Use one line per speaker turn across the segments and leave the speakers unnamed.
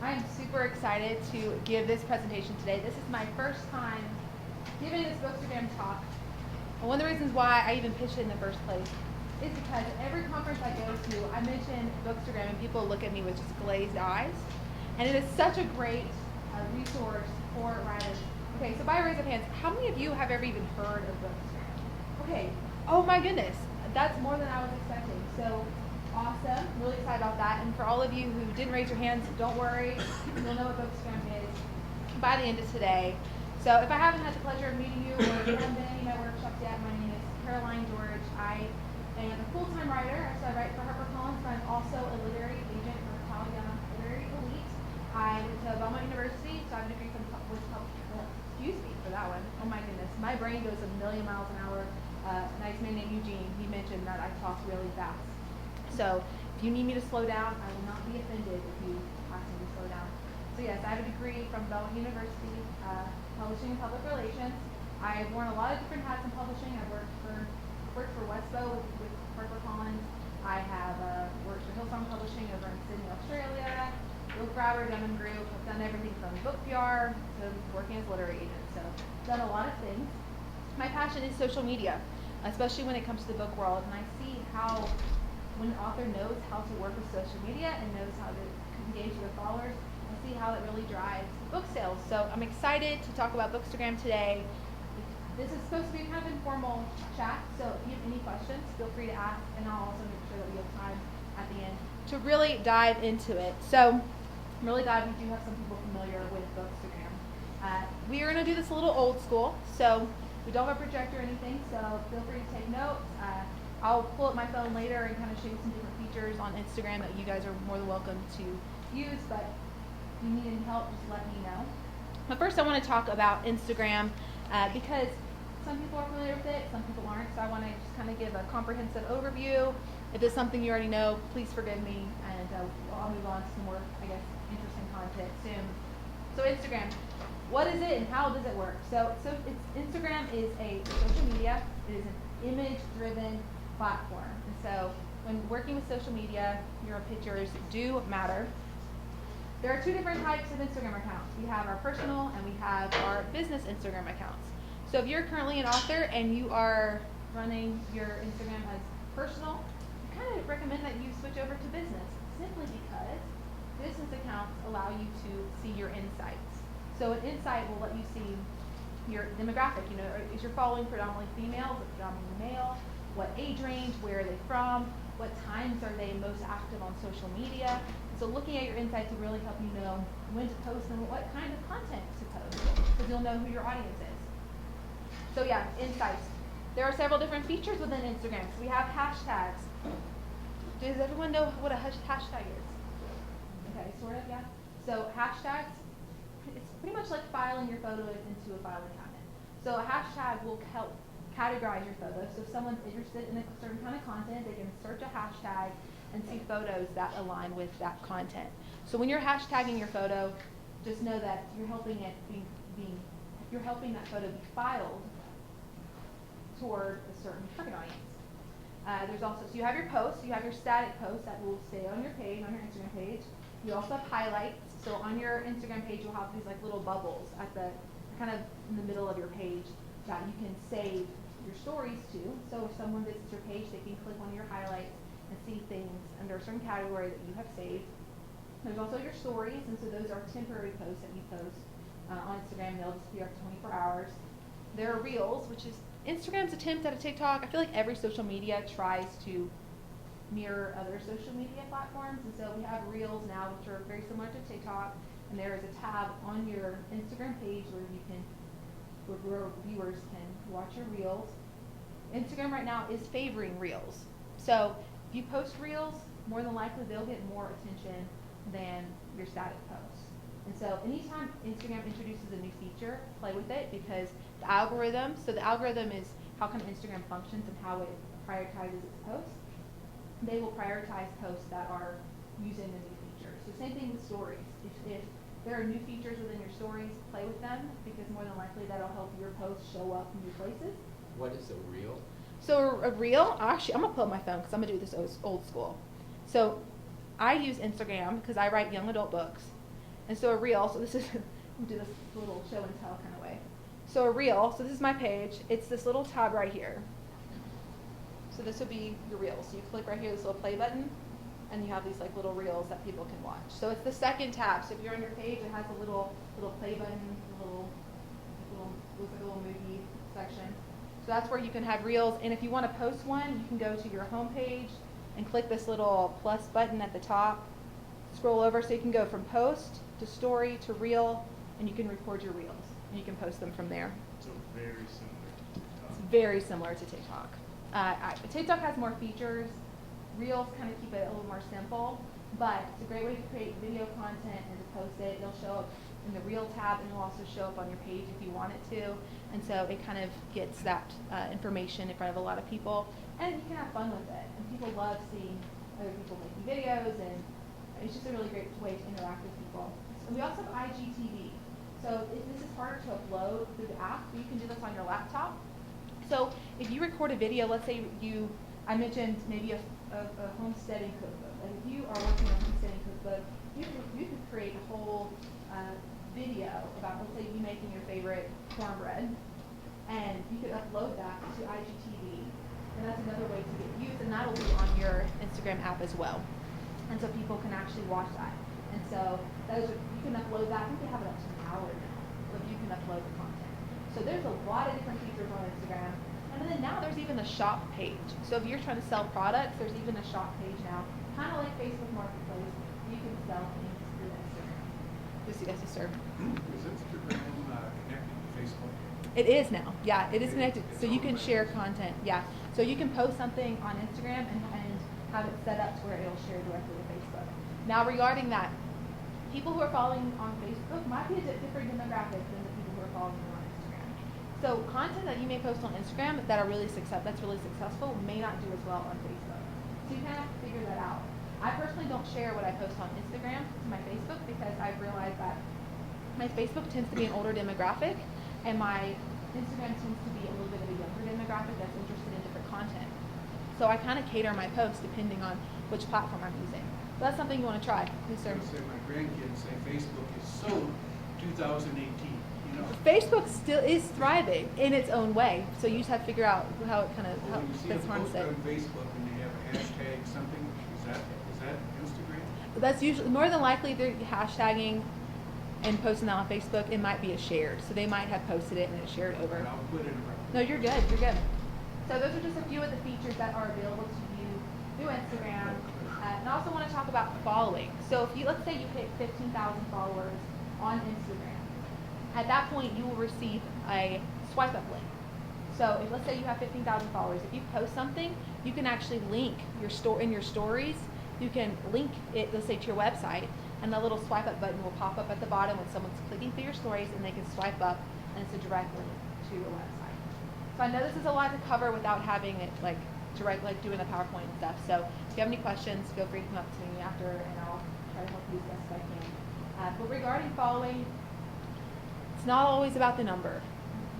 I'm super excited to give this presentation today. This is my first time giving this Bookstagram talk. And one of the reasons why I even pitched it in the first place is because every conference I go to, I mention Bookstagram and people look at me with just glazed eyes. And it is such a great resource for writers. Okay, so by a raise of hands, how many of you have ever even heard of Bookstagram? Okay, oh my goodness, that's more than I was expecting. So awesome, really excited about that. And for all of you who didn't raise your hands, don't worry, you'll know what Bookstagram is by the end of today. So if I haven't had the pleasure of meeting you or you haven't been to any of my workshops yet, my name is Caroline George. I am a full-time writer, so I write for HarperCollins, but I'm also a literary agent for Italiana Literary Elite. I went to Belmont University, so I have a degree from excuse me for that one. Oh my goodness, my brain goes a million miles an hour. A nice man named Eugene, he mentioned that I talk really fast. So if you need me to slow down, I will not be offended if you ask me to slow down. So yes, I have a degree from Belmont University, publishing and public relations. I've worn a lot of different hats in publishing. I've worked for Westbow with HarperCollins. I have worked for Hillsong Publishing over in Sydney, Australia. Book Grabber, Dunn & Group. I've done everything from book PR to working as literary agent. So I've done a lot of things. My passion is social media, especially when it comes to the book world. And I see how when an author knows how to work with social media and knows how to engage with followers, I see how it really drives book sales. So I'm excited to talk about Bookstagram today. This is supposed to be kind of informal chat, so if you have any questions, feel free to ask, and I'll also make sure that we have time at the end to really dive into it. So I'm really glad we do have some people familiar with Bookstagram. We are going to do this a little old school, so we don't have a projector or anything, so feel free to take notes. I'll pull up my phone later and kind of show you some different features on Instagram that you guys are more than welcome to use, but if you need any help, just let me know. But first I want to talk about Instagram because some people are familiar with it, some people aren't, so I want to just kind of give a comprehensive overview. If it's something you already know, please forgive me, and I'll move on to some more, I guess, interesting content soon. So Instagram, what is it and how does it work? So Instagram is a social media. It is an image-driven platform. And so when working with social media, your pictures do matter. There are two different types of Instagram accounts. We have our personal and we have our business Instagram accounts. So if you're currently an author and you are running your Instagram as personal, I kind of recommend that you switch over to business, simply because business accounts allow you to see your insights. So an insight will let you see your demographic. You know, is your following predominantly female, is it predominantly male? What age range, where are they from, what times are they most active on social media. So looking at your insights will really help you know when to post and what kind of content to post, because you'll know who your audience is. So yeah, insights. There are several different features within Instagram. So we have hashtags. Does everyone know what a hashtag is? Okay, sort of, yeah. So hashtags, it's pretty much like filing your photos into a filing cabinet. So a hashtag will help categorize your photos. So if someone's interested in a certain kind of content, they can search a hashtag and see photos that align with that content. So when you're hashtagging your photo, just know that you're helping it you're helping that photo be filed toward a certain target audience. There's also, so you have your posts, you have your static posts that will stay on your page, on your Instagram page. You also have highlights. So on your Instagram page, you'll have these like little bubbles at the kind of in the middle of your page that you can save your stories to. So if someone visits your page, they can click on your highlights and see things under a certain category that you have saved. There's also your stories, and so those are temporary posts that you post on Instagram. They'll just be up 24 hours. There are reels, which is Instagram's attempt at a TikTok. I feel like every social media tries to mirror other social media platforms, and so we have reels now, which are very similar to TikTok, and there is a tab on your Instagram page where viewers can watch your reels. Instagram right now is favoring reels. So if you post reels, more than likely they'll get more attention than your static posts. And so anytime Instagram introduces a new feature, play with it, because the algorithm is how kind of Instagram functions and how it prioritizes its posts. They will prioritize posts that are using the new features. So same thing with stories. If there are new features within your stories, play with them, because more than likely that'll help your posts show up in new places.
What is a reel?
So a reel, actually, I'm going to pull up my phone because I'm going to do this old school. So I use Instagram because I write young adult books. And so a reel, so this is, we'll do this little show and tell kind of way. So a reel, so this is my page, it's this little tab right here. So this would be your reels. So you click right here, this little play button, and you have these like little reels that people can watch. So it's the second tab. So if you're on your page, it has a little play button, looks like a little movie section. So that's where you can have reels. And if you want to post one, you can go to your home page and click this little plus button at the top. Scroll over so you can go from post to story to reel, and you can record your reels. And you can post them from there.
So very similar to TikTok.
It's very similar to TikTok. TikTok has more features. Reels kind of keep it a little more simple, but it's a great way to create video content and to post it. It'll show up in the Reel tab, and it'll also show up on your page if you want it to. And so it kind of gets that information in front of a lot of people, and you can have fun with it. And people love seeing other people making videos, and it's just a really great way to interact with people. And we also have IGTV. So if this is harder to upload through the app, you can do this on your laptop. So if you record a video, let's say I mentioned maybe a homesteading cookbook. Like if you are working on a homesteading cookbook, you could create a whole video about, let's say, you making your favorite cornbread, and you could upload that to IGTV, and that's another way to get views, and that'll be on your Instagram app as well. And so people can actually watch that. And so you can upload that. I think they have it up to an hour now, so you can upload the content. So there's a lot of different features on Instagram. And then now there's even a shop page. So if you're trying to sell products, there's even a shop page now. Kind of like Facebook Marketplace. You can sell things through Instagram. Yes, sir.
Is Instagram connected to Facebook?
It is now. Yeah, it is connected. So you can share content. Yeah. So you can post something on Instagram and have it set up to where it'll share directly to Facebook. Now regarding that, people who are following on Facebook might be a different demographic than the people who are following you on Instagram. So content that you may post on Instagram that's really successful may not do as well on Facebook. So you kind of have to figure that out. I personally don't share what I post on Instagram to my Facebook because I've realized that my Facebook tends to be an older demographic, and my Instagram tends to be a little bit of a younger demographic that's interested in different content. So I kind of cater my posts depending on which platform I'm using. So that's something you want to try. Yes, sir.
I say my grandkids say Facebook is so 2018. You know?
Facebook still is thriving in its own way. So you just have to figure out how it kind of
Well, when you see a
that's harness
post
it.
on Facebook and they have a hashtag something, is that Instagram?
That's usually more than likely they're hashtagging and posting that on Facebook. It might be a shared, so they might have posted it and it's shared over.
And I'll put it around.
No, you're good. You're good. So those are just a few of the features that are available to you through Instagram. And I also want to talk about following. So if you, let's say you hit 15,000 followers on Instagram, at that point you will receive a swipe up link. So if let's say you have 15,000 followers, if you post something, you can actually link your in your stories. You can link it, let's say, to your website, and the little swipe up button will pop up at the bottom when someone's clicking through your stories, and they can swipe up, and it's a direct link to your website. So I know this is a lot to cover without having it like doing the PowerPoint and stuff. So if you have any questions, feel free to come up to me after, and I'll try to help you as best as I can. But regarding following, it's not always about the number.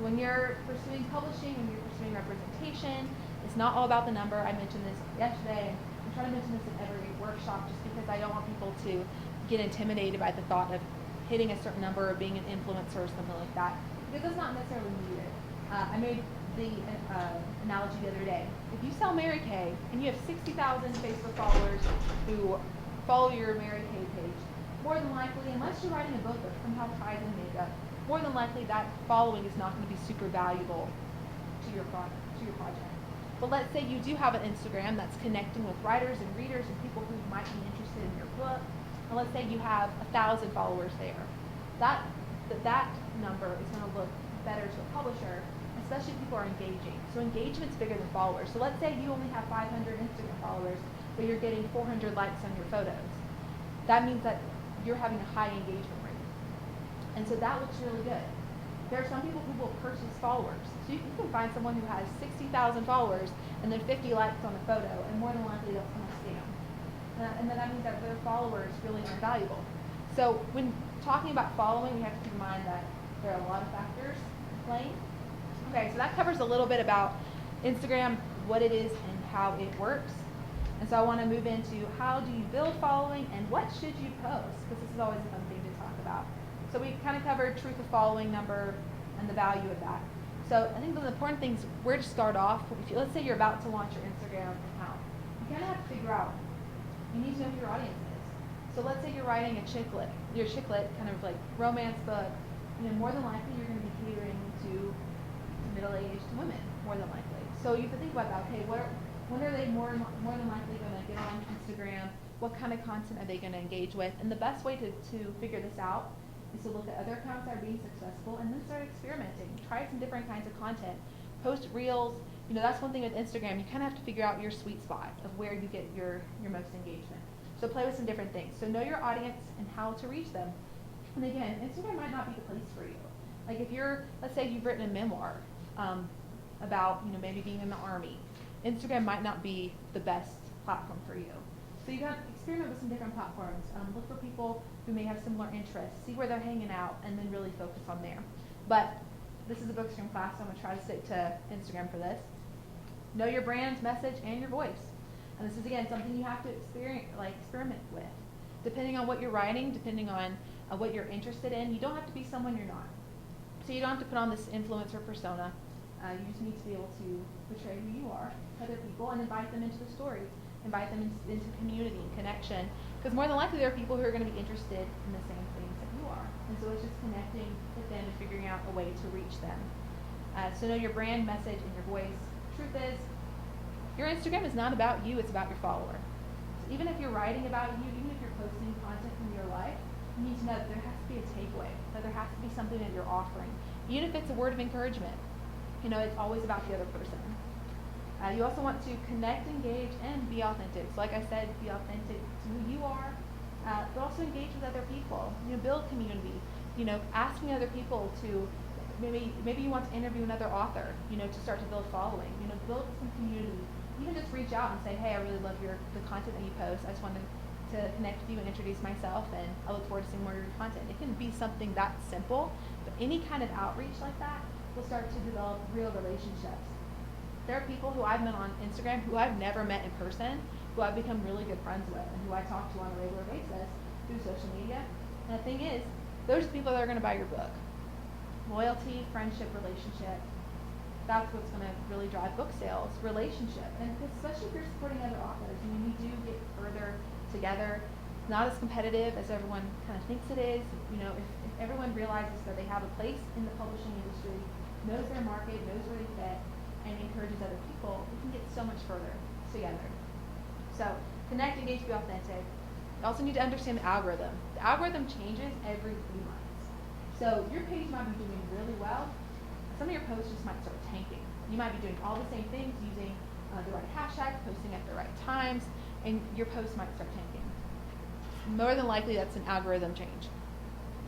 When you're pursuing publishing, when you're pursuing representation, it's not all about the number. I mentioned this yesterday, and I'm trying to mention this in every workshop just because I don't want people to get intimidated by the thought of hitting a certain number or being an influencer or something like that. Because that's not necessarily needed. I made the analogy the other day. If you sell Mary Kay and you have 60,000 Facebook followers who follow your Mary Kay page, more than likely, unless you're writing a book that somehow ties in makeup, more than likely that following is not going to be super valuable to your project. But let's say you do have an Instagram that's connecting with writers and readers and people who might be interested in your book, and let's say you have 1,000 followers there. That number is going to look better to a publisher, especially if people are engaging. So engagement's bigger than followers. So let's say you only have 500 Instagram followers, but you're getting 400 likes on your photos. That means that you're having a high engagement rate. And so that looks really good. There are some people who will purchase followers. So you can find someone who has 60,000 followers and then 50 likes on the photo, and more than likely that's going to scam. And then that means that their followers really aren't valuable. So when talking about following, we have to keep in mind that there are a lot of factors playing. Okay, so that covers a little bit about Instagram, what it is and how it works. And so I want to move into how do you build following and what should you post, because this is always a fun thing to talk about. So we kind of covered truth of following number and the value of that. So I think the important thing is where to start off. Let's say you're about to launch your Instagram account. You kind of have to figure out, you need to know who your audience is. So let's say you're writing your chicklet kind of like romance book. More than likely you're going to be catering to middle-aged women, more than likely. So you have to think about that. Okay, when are they more than likely going to get on Instagram? What kind of content are they going to engage with? And the best way to figure this out is to look at other accounts that are being successful and then start experimenting. Try some different kinds of content. Post reels. That's one thing with Instagram. You kind of have to figure out your sweet spot of where you get your most engagement. So play with some different things. So know your audience and how to reach them. And again, Instagram might not be the place for you. Like if let's say you've written a memoir about, maybe being in the Army. Instagram might not be the best platform for you. So you got to experiment with some different platforms. Look for people who may have similar interests. See where they're hanging out, and then really focus on there. But this is a Bookstagram class, so I'm going to try to stick to Instagram for this. Know your brand, message, and your voice. And this is, again, something you have to experiment with. Depending on what you're writing, depending on what you're interested in, you don't have to be someone you're not. So you don't have to put on this influencer persona. You just need to be able to portray who you are to other people and invite them into the story. Invite them into community and connection. Because more than likely there are people who are going to be interested in the same things that you are. And so it's just connecting with them and figuring out a way to reach them. So know your brand, message, and your voice. Truth is, your Instagram is not about you, it's about your follower. So even if you're writing about you, even if you're posting content from your life, you need to know that there has to be a takeaway, that there has to be something that you're offering. Even if it's a word of encouragement, it's always about the other person. You also want to connect, engage, and be authentic. So like I said, be authentic to who you are, but also engage with other people. Build community. Asking other people to, maybe you want to interview another author, to start to build following. Build some community. Even just reach out and say, hey, I really love the content that you post. I just wanted to connect with you and introduce myself, and I look forward to seeing more of your content. It can be something that simple, but any kind of outreach like that will start to develop real relationships. There are people who I've met on Instagram who I've never met in person, who I've become really good friends with, and who I talk to on a regular basis through social media. And the thing is, those are the people that are going to buy your book. Loyalty, friendship, relationship. That's what's going to really drive book sales. Relationship. And especially if you're supporting other authors. We do get further together. It's not as competitive as everyone kind of thinks it is. If everyone realizes that they have a place in the publishing industry, knows their market, knows where they fit, and encourages other people, we can get so much further together. So connect, engage, be authentic. You also need to understand the algorithm. The algorithm changes every 3 months. So your page might be doing really well. Some of your posts just might start tanking. You might be doing all the same things, using the right hashtags, posting at the right times, and your posts might start tanking. More than likely, that's an algorithm change.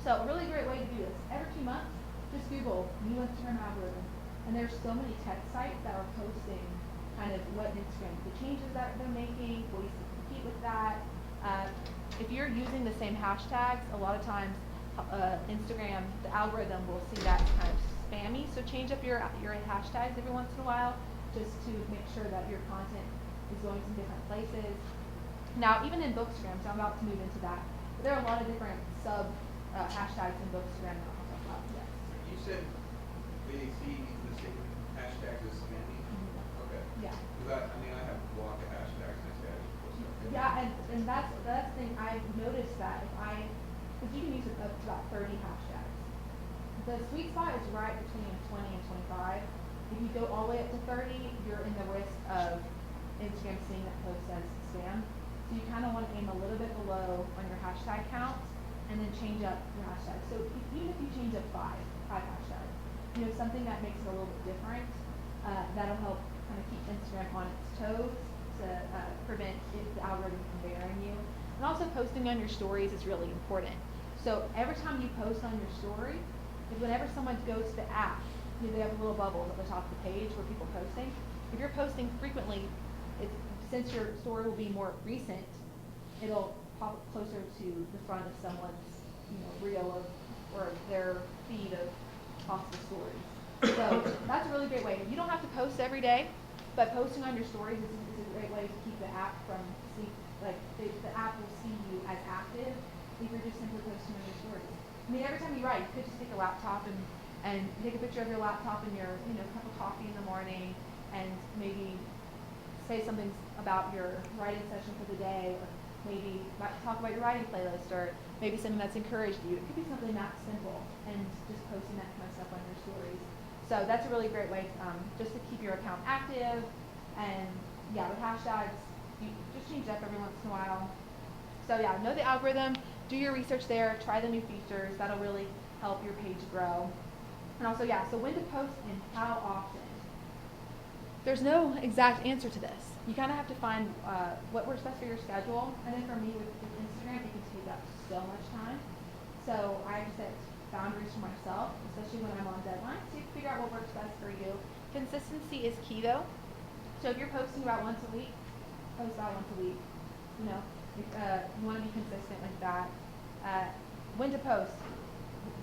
So a really great way to do this, every 2 months, just Google new Instagram algorithm. And there's so many tech sites that are posting kind of what Instagram, the changes that they're making, ways to compete with that. If you're using the same hashtags, a lot of times Instagram, the algorithm will see that as kind of spammy. So change up your hashtags every once in a while, just to make sure that your content is going to different places. Now, even in Bookstagram, so I'm about to move into that, but there are a lot of different sub hashtags in Bookstagram that I'll talk about. Yes.
You said they see the same hashtags as spammy? Mm-hmm. Okay.
Yeah.
Because I have a block of hashtags and I say
Yeah, and that's the thing. I've noticed that because you can use up to about 30 hashtags. The sweet spot is right between 20 and 25. If you go all the way up to 30, you're in the risk of Instagram seeing that post as spam. So you kind of want to aim a little bit below on your hashtag count, and then change up your hashtags. So even if you change up five hashtags, something that makes it a little bit different, that'll help kind of keep Instagram on its toes to prevent the algorithm from burying you. And also posting on your stories is really important. So every time you post on your story, whenever someone goes to the app, they have little bubbles at the top of the page where people are posting. If you're posting frequently, since your story will be more recent, it'll pop closer to the front of someone's reel or their feed of possible stories. So that's a really great way. You don't have to post every day, but posting on your stories is a great way to keep the app from the app will see you as active if you're just simply posting on your stories. I mean, every time you write, you could just take a laptop and take a picture of your laptop and your, cup of coffee in the morning, and maybe say something about your writing session for the day, or maybe talk about your writing playlist, or maybe something that's encouraged you. It could be something that simple, and just posting that kind of stuff on your stories. So that's a really great way just to keep your account active, and yeah, with hashtags, you just change it up every once in a while. So yeah, know the algorithm, do your research there, try the new features. That'll really help your page grow. And also, yeah, so when to post and how often. There's no exact answer to this. You kind of have to find what works best for your schedule. And then for me with Instagram, it can take up so much time. So I set boundaries for myself, especially when I'm on deadline, so you can figure out what works best for you. Consistency is key though. So if you're posting about once a week, post about once a week. If you want to be consistent with that. When to post.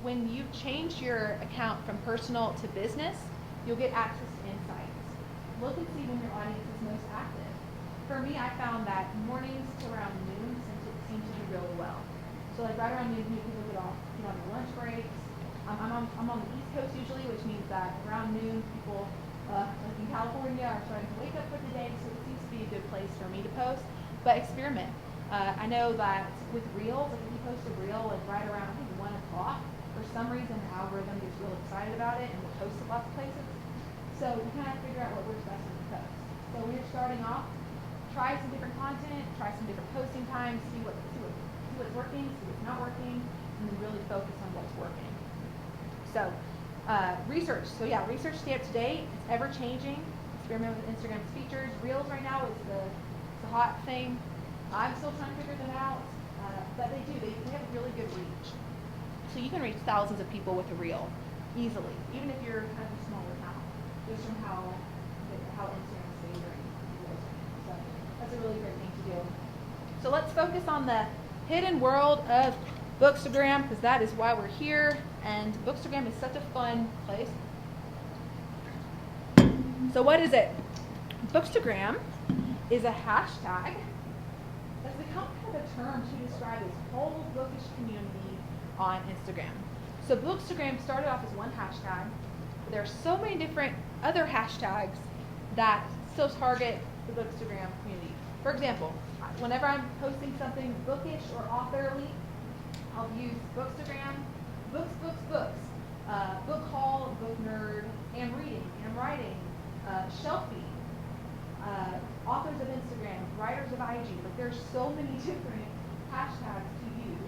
When you change your account from personal to business, you'll get access to insights. Look and see when your audience is most active. For me, I found that mornings to around noon seem to do really well. So like right around noon, people get on their lunch breaks. I'm on the East Coast usually, which means that around noon, people like in California are starting to wake up for the day, so it seems to be a good place for me to post. But experiment. I know that with reels, like if you post a reel like right around, I think 1 o'clock, for some reason the algorithm gets real excited about it and will post it lots of places. So you kind of figure out what works best in the post. So when you're starting off, try some different content, try some different posting times, see what's working, see what's not working, and then really focus on what's working. So research. So yeah, research, stay up to date. It's ever changing. Experiment with Instagram's features. Reels right now is the hot thing. I'm still trying to figure them out, but they have a really good reach. So you can reach thousands of people with a reel easily, even if you're kind of a smaller town, just from how Instagram is favoring reels. So that's a really great thing to do. So let's focus on the hidden world of Bookstagram, because that is why we're here, and Bookstagram is such a fun place. So what is it? Bookstagram is a hashtag that's become kind of a term to describe this whole bookish community on Instagram. So Bookstagram started off as one hashtag, but there are so many different other hashtags that still target the Bookstagram community. For example, whenever I'm posting something bookish or authorly, I'll use Bookstagram, books, book haul, book nerd, am reading, am writing, shelfie, authors of Instagram, writers of IG. Like there's so many different hashtags to use.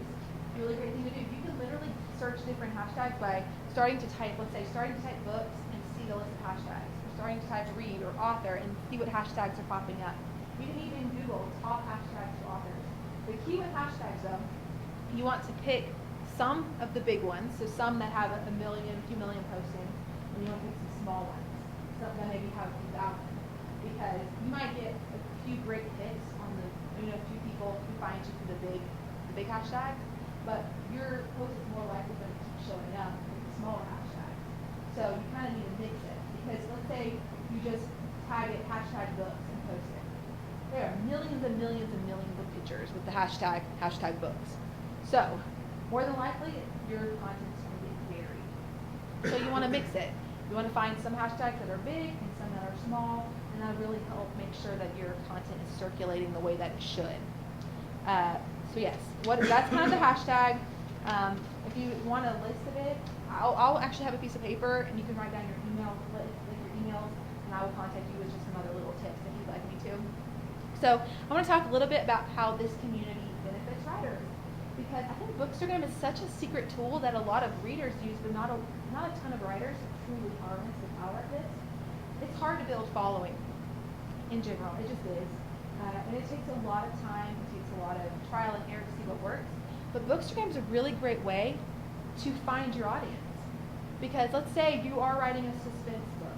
Really great thing to do. You can literally search different hashtags by starting to type books and see the list of hashtags. Or starting to type read or author and see what hashtags are popping up. You can even Google top hashtags for authors. The key with hashtags though, you want to pick some of the big ones, so some that have a few million postings, and you want to pick some small ones, some that maybe have a few thousand. Because you might get a few great hits on the, a few people who find you for the big hashtags, but your post is more likely going to keep showing up with the smaller hashtags. So you kind of need to mix it, because let's say you just tag it hashtag books and post it. There are millions and millions and millions of pictures with the hashtag books. So more than likely your content's going to be varied. So you want to mix it. You want to find some hashtags that are big and some that are small, and that'll really help make sure that your content is circulating the way that it should. So yes, that's kind of the hashtag. If you want a list of it, I'll actually have a piece of paper, and you can write down your email, like your emails, and I will contact you with just some other little tips if you'd like me to. So I want to talk a little bit about how this community benefits writers, because I think Bookstagram is such a secret tool that a lot of readers use, but not a ton of writers truly harness the power of this. It's hard to build following in general. It just is. And it takes a lot of time. It takes a lot of trial and error to see what works. But Bookstagram is a really great way to find your audience. Because let's say you are writing a suspense book.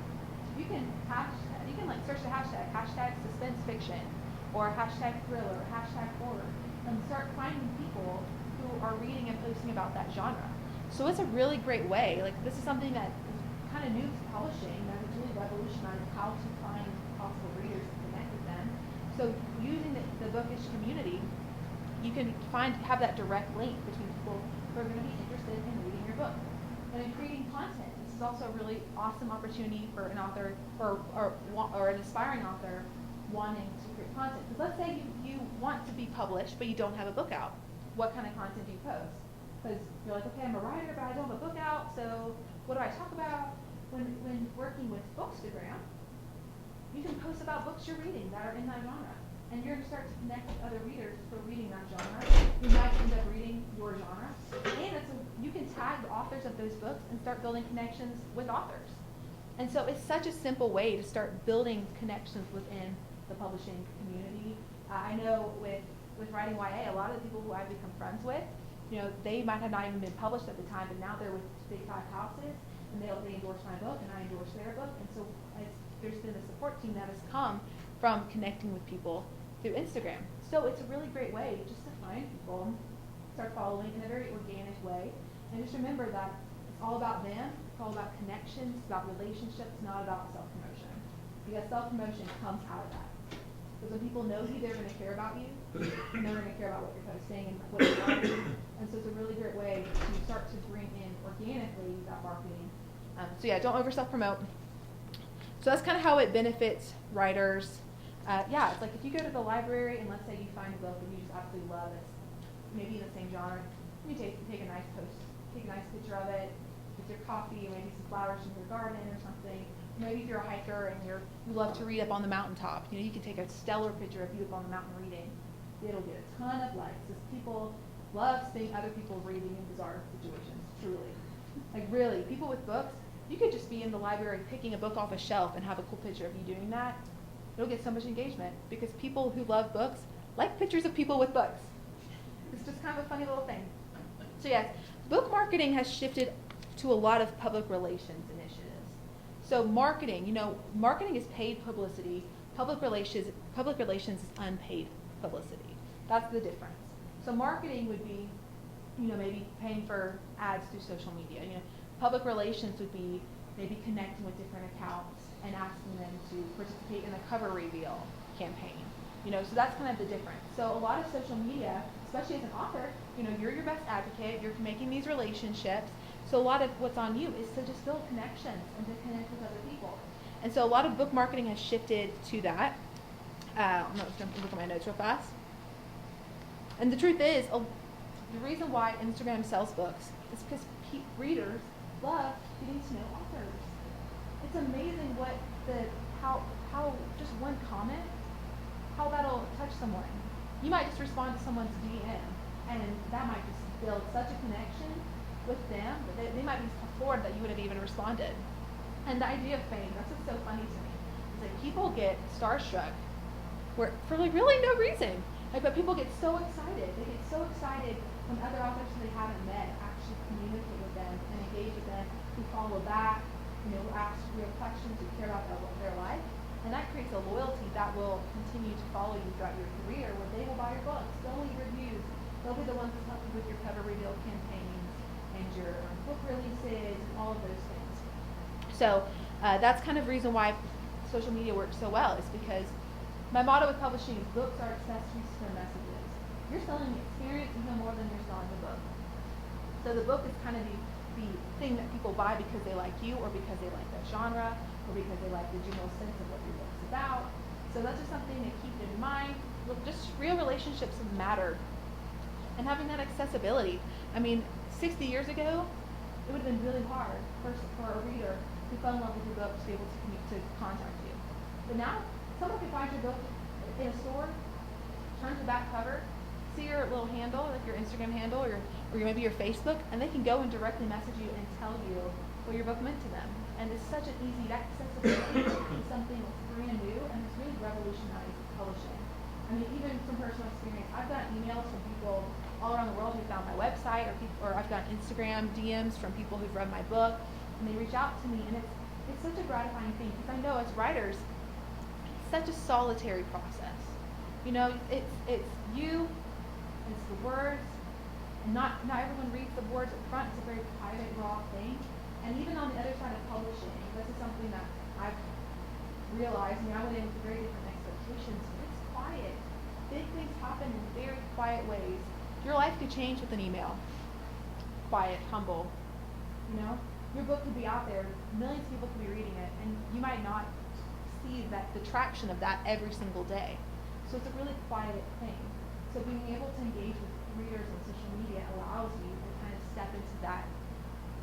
You can search the hashtag suspense fiction, or hashtag thriller, or hashtag horror, and start finding people who are reading and posting about that genre. So it's a really great way. Like this is something that is kind of new to publishing, that has really revolutionized how to find possible readers and connect with them. So using the bookish community, you can have that direct link between people who are going to be interested in is also a really awesome opportunity for an author or an aspiring author wanting to create content. Because let's say you want to be published, but you don't have a book out. What kind of content do you post? Because you're like, okay, I'm a writer, but I don't have a book out, so what do I talk about? When working with Bookstagram, you can post about books you're reading that are in that genre. And you're going to start to connect with other readers who are reading that genre. You might end up reading your genre. And you can tag the authors of those books and start building connections with authors. And so it's such a simple way to start building connections within the publishing community. I know with writing YA, a lot of the people who I've become friends with, they might have not even been published at the time, but now they're with big five houses, and they endorse my book, and I endorse their book. And so there's been a support team that has come from connecting with people through Instagram. So it's a really great way just to find people, start following in a very organic way, and just remember that it's all about them, it's all about connections, it's about relationships, not about self-promotion. Because self-promotion comes out of that. Because when people know you, they're going to care about you, and they're going to care about what you're posting and what you're writing. And so it's a really great way to start to bring in organically that marketing. So yeah, don't over self-promote. So that's kind of how it benefits writers. Yeah, it's like if you go to the library and let's say you find a book and you just absolutely love it, maybe in the same genre, you take a nice picture of it with your coffee, or maybe some flowers from your garden or something. Maybe if you're a hiker and you love to read up on the mountaintop, you can take a stellar picture of you up on the mountain reading. It'll get a ton of likes because people love seeing other people reading in bizarre situations, truly. Like really, people with books, you could just be in the library picking a book off a shelf and have a cool picture of you doing that. It'll get so much engagement because people who love books like pictures of people with books. It's just kind of a funny little thing. So yes, book marketing has shifted to a lot of public relations initiatives. So marketing, marketing is paid publicity. Public relations is unpaid publicity. That's the difference. So marketing would be, maybe paying for ads through social media. Public relations would be maybe connecting with different accounts and asking them to participate in a cover reveal campaign. So that's kind of the difference. So a lot of social media, especially as an author, you're your best advocate, you're making these relationships. So a lot of what's on you is to just build connections and to connect with other people. And so a lot of book marketing has shifted to that. I'm just going to look at my notes real fast. And the truth is, the reason why Instagram sells books is because readers love getting to know authors. It's amazing how just one comment, how that'll touch someone. You might just respond to someone's DM, and that might just build such a connection with them that they might be floored that you would have even responded. And the idea of fame, that's what's so funny to me. It's like people get starstruck for really no reason. But people get so excited. They get so excited when other authors who they haven't met actually communicate with them and engage with them, who follow back, who ask real questions, who care about their life. And that creates a loyalty that will continue to follow you throughout your career, where they will buy your books, they'll leave reviews, they'll be the ones that help you with your cover reveal campaigns and your book releases and all of those things. So that's kind of the reason why social media works so well, is because my motto with publishing is books are accessories to their messages. You're selling the experience even more than you're selling the book. So the book is kind of the thing that people buy because they like you, or because they like that genre, or because they like the general sense of what your book's about. So that's just something to keep in mind. Just real relationships matter. And having that accessibility. 60 years ago, it would have been really hard for a reader who fell in love with your book to be able to contact you. But now, someone can find your book in a store, turn to the back cover, see your little handle, like your Instagram handle, or maybe your Facebook, and they can go and directly message you and tell you what your book meant to them. And it's such an easy, that accessibility is something that's brand new, and it's really revolutionized publishing. Even from personal experience, I've gotten emails from people all around the world who found my website, or I've gotten Instagram DMs from people who've read my book, and they reach out to me, and it's such a gratifying thing, because I know as writers, it's such a solitary process. It's you, it's the words, and not everyone reads the words up front. It's a very private, raw thing. And even on the other side of publishing, this is something that I've realized. I went in with very different expectations, but it's quiet. Big things happen in very quiet ways. Your life could change with an email. Quiet, humble. your book could be out there, millions of people could be reading it, and you might not see that the traction of that every single day. So it's a really quiet thing. So being able to engage with readers on social media allows you to kind of step into that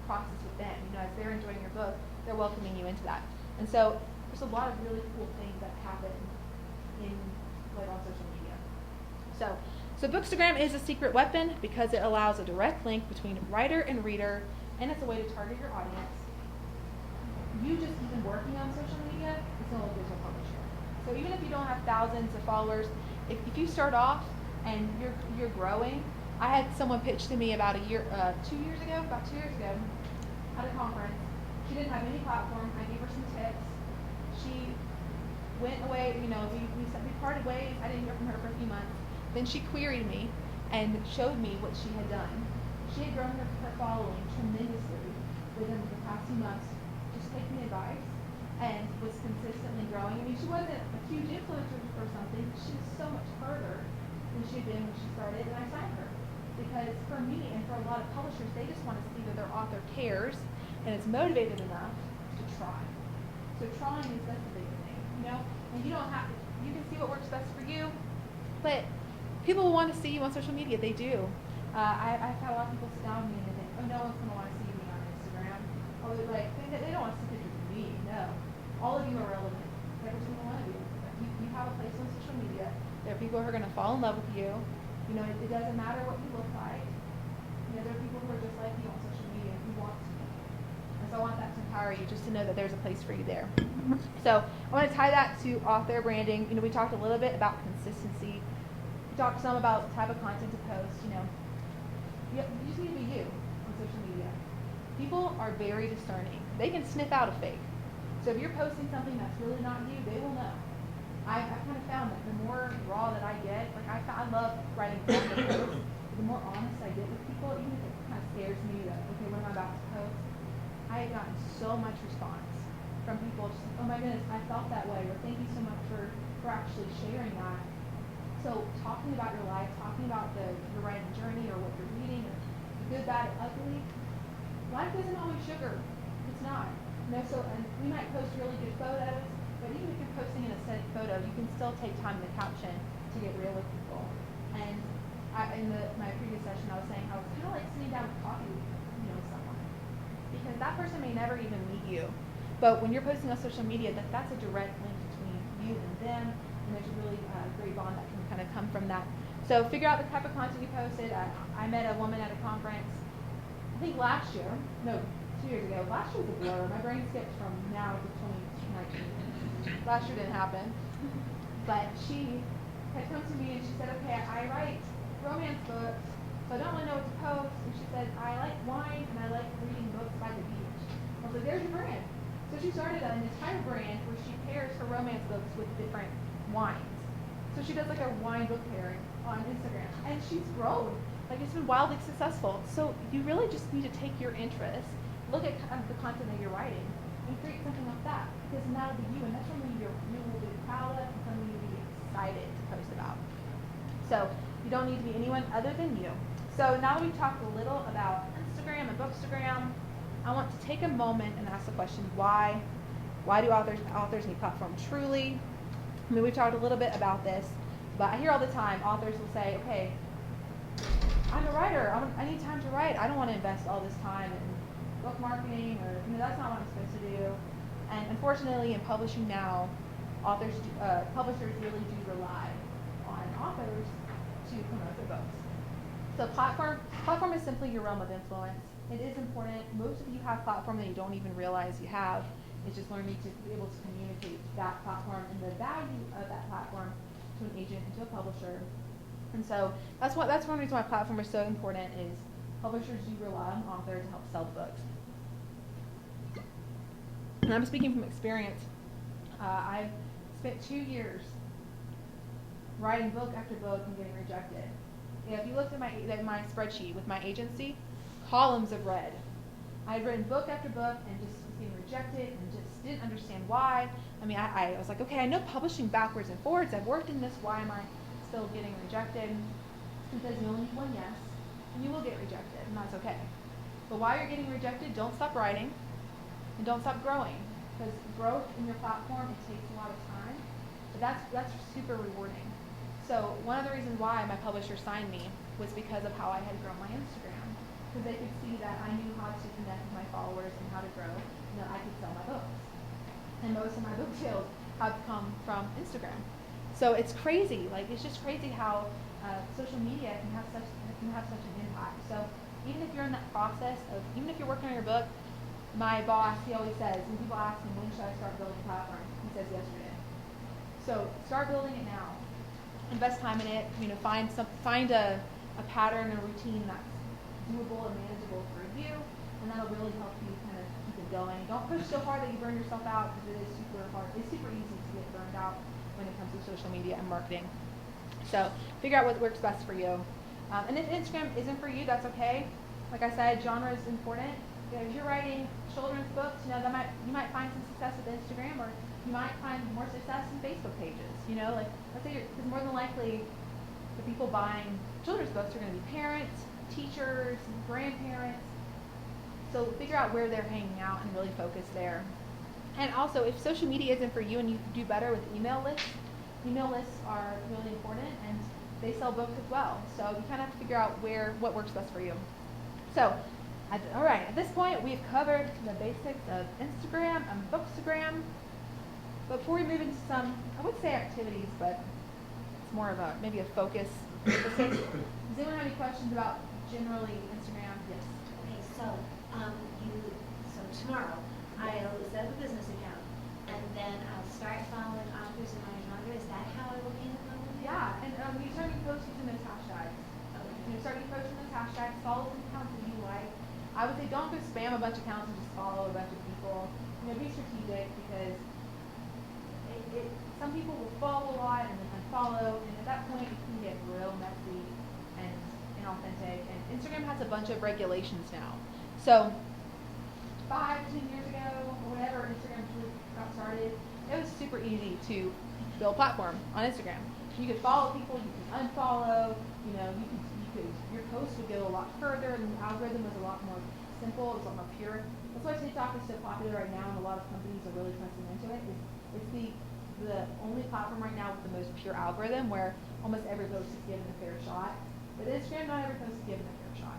process with them. You know, as they're enjoying your book, they're welcoming you into that. And so there's a lot of really cool things that happen in like on social media. So Bookstagram is a secret weapon because it allows a direct link between writer and reader, and it's a way to target your audience. You just even working on social media is going to look good to a publisher. So even if you don't have thousands of followers, if you start off and you're growing, I had someone pitch to me about 2 years ago, at a conference. She didn't have any platform. I gave her some tips. She went away, you know, we parted ways. I didn't hear from her for a few months. Then she queried me and showed me what she had done. She had grown her following tremendously within the past few months, just taking advice, and was consistently growing. I mean, she wasn't a huge influencer or something, but she was so much further than she had been when she started, and I signed her. Because for me and for a lot of publishers, they just want to see that their author cares and is motivated enough to try. So trying is that's the big thing, you know? And you don't have to, you can see what works best for you, but people will want to see you on social media. They do. I've had a lot of people sit down with me and they think, oh, no one's going to want to see me on Instagram. Or they're like, they don't want to see pictures of me. No. All of you are relevant. Every single one of you. You have a place on social media. There are people who are going to fall in love with you. You know, it doesn't matter what you look like. You know, there are people who are just like you on social media who want to be. And so I want that to empower you, just to know that there's a place for you there. So I want to tie that to author branding. You know, we talked a little bit about consistency. We talked some about the type of content to post. You know, you just need to be you on social media. People are very discerning. They can sniff out a fake. So if you're posting something that's really not you, they will know. I've kind of found that the more raw that I get, like I love writing blog posts, the more honest I get with people, even if it kind of scares me that, okay, what am I about to post? I have gotten so much response from people just like, oh my goodness, I felt that way, or thank you so much for actually sharing that. So talking about your life, talking about your writing journey or what you're reading, or the good, bad, and ugly, life isn't always sugar. It's not. You know, so and we might post really good photos, but even if you're posting an aesthetic photo, you can still take time in the caption to get real with people. And in my previous session, I was saying how it's kind of like sitting down with coffee with, you know, someone, because that person may never even meet you, but when you're posting on social media, that's a direct link between you and them, and there's a really great bond that can kind of come from that. So figure out the type of content you posted. I met a woman at a conference, I think 2 years ago. Last year was a blur. My brain skipped from now to 2019. Last year didn't happen. But she had come to me and she said, okay, I write romance books, so I don't really know what to post. And she said, I like wine and I like reading books by the beach. I was like, there's your brand. So she started an entire brand where she pairs her romance books with different wines. So she does like a wine book pairing on Instagram. And she's grown. Like, it's been wildly successful. So you really just need to take your interests, look at kind of the content that you're writing, and create something like that. Because then that'll be you, and that's something you will be proud of and something you'll be excited to post about. So you don't need to be anyone other than you. So now that we've talked a little about Instagram and Bookstagram, I want to take a moment and ask the question, why? Why do authors need platform truly? I mean, we've talked a little bit about this, but I hear all the time, authors will say, okay, I'm a writer, I need time to write. I don't want to invest all this time in book marketing, or, you know, that's not what I'm supposed to do. And unfortunately, in publishing now, publishers really do rely on authors to promote their books. So platform is simply your realm of influence. It is important. Most of you have platform that you don't even realize you have. It's just learning to be able to communicate that platform and the value of that platform to an agent and to a publisher. And so that's one reason why platform is so important, is publishers do rely on authors to help sell the books. And I'm speaking from experience. I've spent 2 years writing book after book and getting rejected. If you looked at my spreadsheet with my agency, columns of red. I had written book after book and just was getting rejected and just didn't understand why. I mean, I was like, okay, I know publishing backwards and forwards. I've worked in this. Why am I still getting rejected? Because you only need one yes, and you will get rejected, and that's okay. But while you're getting rejected, don't stop writing and don't stop growing. Because growth in your platform, it takes a lot of time, but that's super rewarding. So one of the reasons why my publisher signed me was because of how I had grown my Instagram. Because they could see that I knew how to connect with my followers and how to grow, and that I could sell my books. And most of my book sales have come from Instagram. So it's crazy, like it's just crazy how social media can have such an impact. So even if you're in that process of, even if you're working on your book, my boss, he always says, when people ask him, when should I start building a platform? He says yesterday. So start building it now. Invest time in it. Find a pattern, a routine that's doable and manageable for you, and that'll really help you kind of keep it going. Don't push so hard that you burn yourself out, because it is super hard. It's super easy to get burned out when it comes to social media and marketing. So figure out what works best for you. And if Instagram isn't for you, that's okay. Like I said, genre is important. If you're writing children's books, you might find some success with Instagram, or you might find more success in Facebook pages. Like let's say because more than likely the people buying children's books are going to be parents, teachers, grandparents. So figure out where they're hanging out and really focus there. And also, if social media isn't for you and you do better with email lists are really important, and they sell books as well. So you kind of have to figure out what works best for you. So, all right, at this point we've covered the basics of Instagram and Bookstagram. But before we move into some, I would say activities, but it's more of maybe a focus. Does anyone have any questions about generally Instagram? Yes.
Okay, so tomorrow I'll set up a business account, and then I'll start following authors in my genre. Is that how I will be following?
Yeah, and you start posting those hashtags.
Okay.
Start posting those hashtags. Follow some accounts that you like. I would say don't just spam a bunch of accounts and just follow a bunch of people. Be strategic, because some people will follow a lot and then unfollow, and at that point it can get real messy and inauthentic. And Instagram has a bunch of regulations now. So 5 to 10 years ago, or whenever Instagram got started, it was super easy to build a platform on Instagram. You could follow people, you could unfollow, your post would go a lot further, and the algorithm was a lot more simple, it was a lot more pure. That's why TikTok is so popular right now, and a lot of companies are really pressing into it. It's the only platform right now with the most pure algorithm, where almost every post is given a fair shot. With Instagram, not every post is given a fair shot.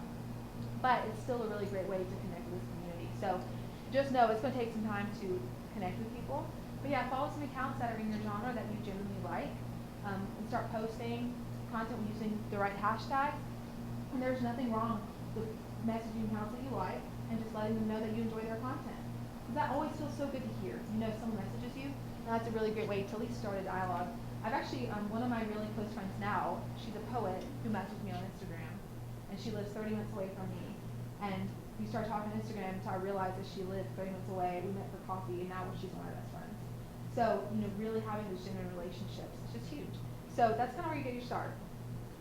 But it's still a really great way to connect with this community. So just know it's going to take some time to connect with people. But yeah, follow some accounts that are in your genre that you genuinely like, and start posting content using the right hashtags. And there's nothing wrong with messaging accounts that you like and just letting them know that you enjoy their content. That always feels so good to hear. Someone messages you, and that's a really great way to at least start a dialogue. I've actually, one of my really close friends now, she's a poet who messaged me on Instagram, and she lives 30 minutes away from me. And we started talking on Instagram, so I realized that she lived 30 minutes away. We met for coffee, and now she's one of my best friends. So, really having those genuine relationships is just huge. So that's kind of where you get your start.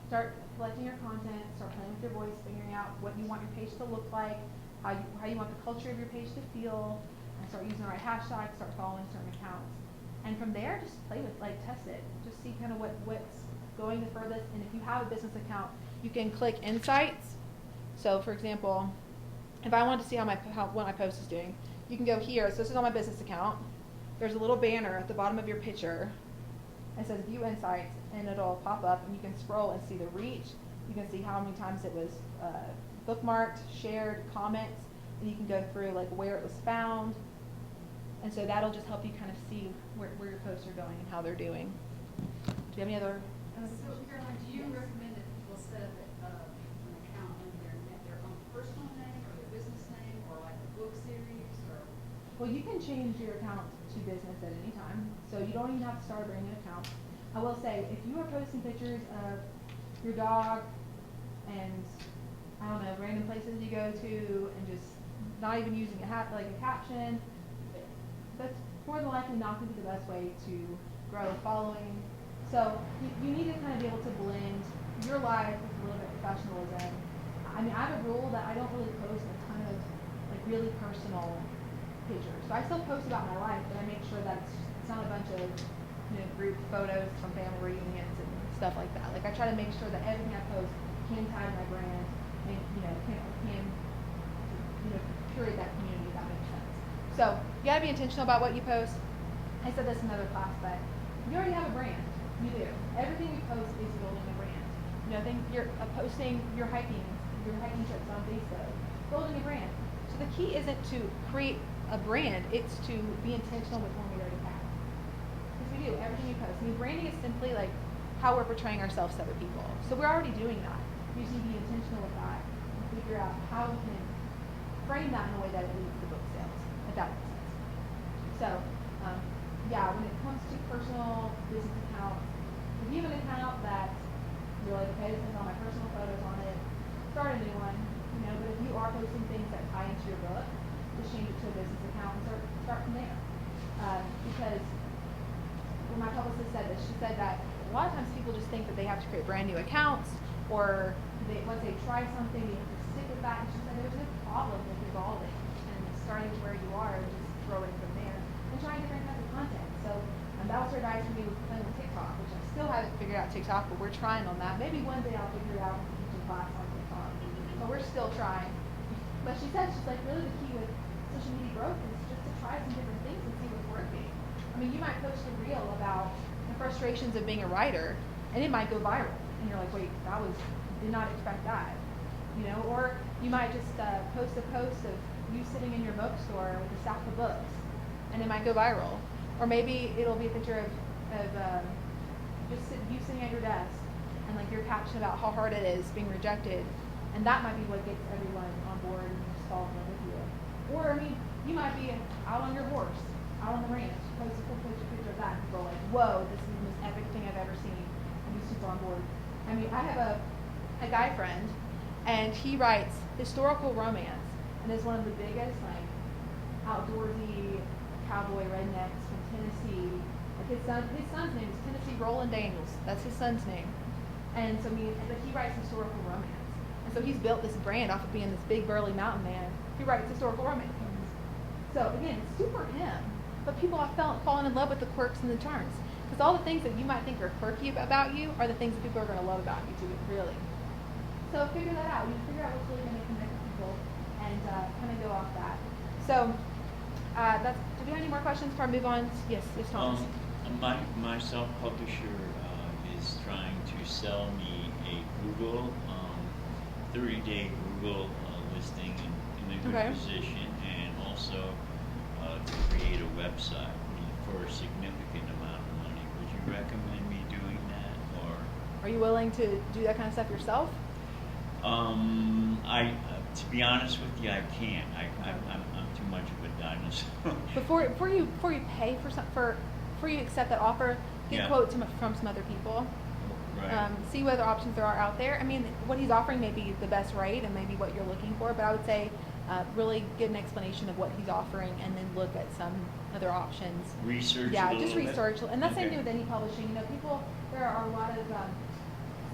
Start collecting your content, start playing with your voice, figuring out what you want your page to look like, how you want the culture of your page to feel, and start using the right hashtags, start following certain accounts. And from there, just play with, test it. Just see kind of what's going the furthest. And if you have a business account, you can click Insights. So, for example, if I want to see what my post is doing, you can go here. So this is on my business account. There's a little banner at the bottom of your picture. It says View Insights, and it'll pop up, and you can scroll and see the reach. You can see how many times it was bookmarked, shared, comments, and you can go through where it was found. And so that'll just help you kind of see where your posts are going and how they're doing. Do you have any other?
So, Caroline, do you recommend that people set up an account under their own personal name or their business name, or like a book series, or?
Well, you can change your account to business at any time, so you don't even have to start a brand new account. I will say, if you are posting pictures of your dog and, I don't know, random places you go to, and just not even using a caption, that's more than likely not going to be the best way to grow a following. So you need to kind of be able to blend your life with a little bit of professionalism. I have a rule that I don't really post a ton of really personal pictures. So I still post about my life, but I make sure that it's not a bunch of group photos from family reunions and stuff like that. I try to make sure that everything I post can tag my brand, can curate that community, if that makes sense. So you gotta be intentional about what you post. I said this in another class, but you already have a brand. You do. Everything you post is building a brand. You know, think you're posting your hiking trips on Facebook, building a brand. So the key isn't to create a brand, it's to be intentional with one we already have. Because we do, everything you post. I mean, branding is simply like how we're portraying ourselves to other people. So we're already doing that. We just need to be intentional with that and figure out how we can frame that in a way that it leads to book sales, if that makes sense. So, yeah, when it comes to personal business accounts, if you have an account that you're like, okay, this has all my personal photos on it, start a new one, you know, but if you are posting things that tie into your book, just change it to a business account and start from there. Because when my publicist said this, she said that a lot of times people just think that they have to create brand new accounts, or once they try something, they have to stick with that. And she said there's no problem with evolving and starting with where you are and just growing from there and trying different kinds of content. So that was her advice for me with playing with TikTok, which I still haven't figured out TikTok, but we're trying on that. Maybe one day I'll figure it out and teach a class on TikTok, but we're still trying. But she said, she's like, really the key with social media growth is just to try some different things and see what's working. I mean, you might post a reel about the frustrations of being a writer, and it might go viral. And you're like, wait, did not expect that. You know, or you might just post a post of you sitting in your bookstore with a stack of books, and it might go viral. Or maybe it'll be a picture of you sitting at your desk, and like your caption about how hard it is being rejected, and that might be what gets everyone on board and just fall in love with you. Or, I mean, you might be out on your horse, out on the ranch, post a picture of that, and people are like, whoa, this is the most epic thing I've ever seen, and be super on board. I mean, I have a guy friend, and he writes historical romance, and is one of the biggest, like, outdoorsy cowboy rednecks from Tennessee. Like his son's name is Tennessee Roland Daniels. That's his son's name. And so but he writes historical romance. And so he's built this brand off of being this big burly mountain man. He writes historical romance poems. So again, it's super him. But people have fallen in love with the quirks and the charms. Because all the things that you might think are quirky about you are the things that people are going to love about you too, really. So figure that out. You figure out what's really going to connect with people and kind of go off that. So do we have any more questions before I move on? Yes, Thomas.
My self-publisher is trying to sell me a Google 30-day Google listing in a good position, and also to create a website for a significant amount of money. Would you recommend me doing that, or
are you willing to do that kind of stuff yourself?
To be honest with you, I can't. I'm too much of a dinosaur.
Before you pay before you accept that offer, get quotes from some other people.
Right.
See what other options there are out there. I mean, what he's offering may be the best rate and maybe what you're looking for, but I would say really get an explanation of what he's offering and then look at some other options.
Research.
Yeah, just research, and that's the same
Okay.
thing with any publishing. You know, there are a lot of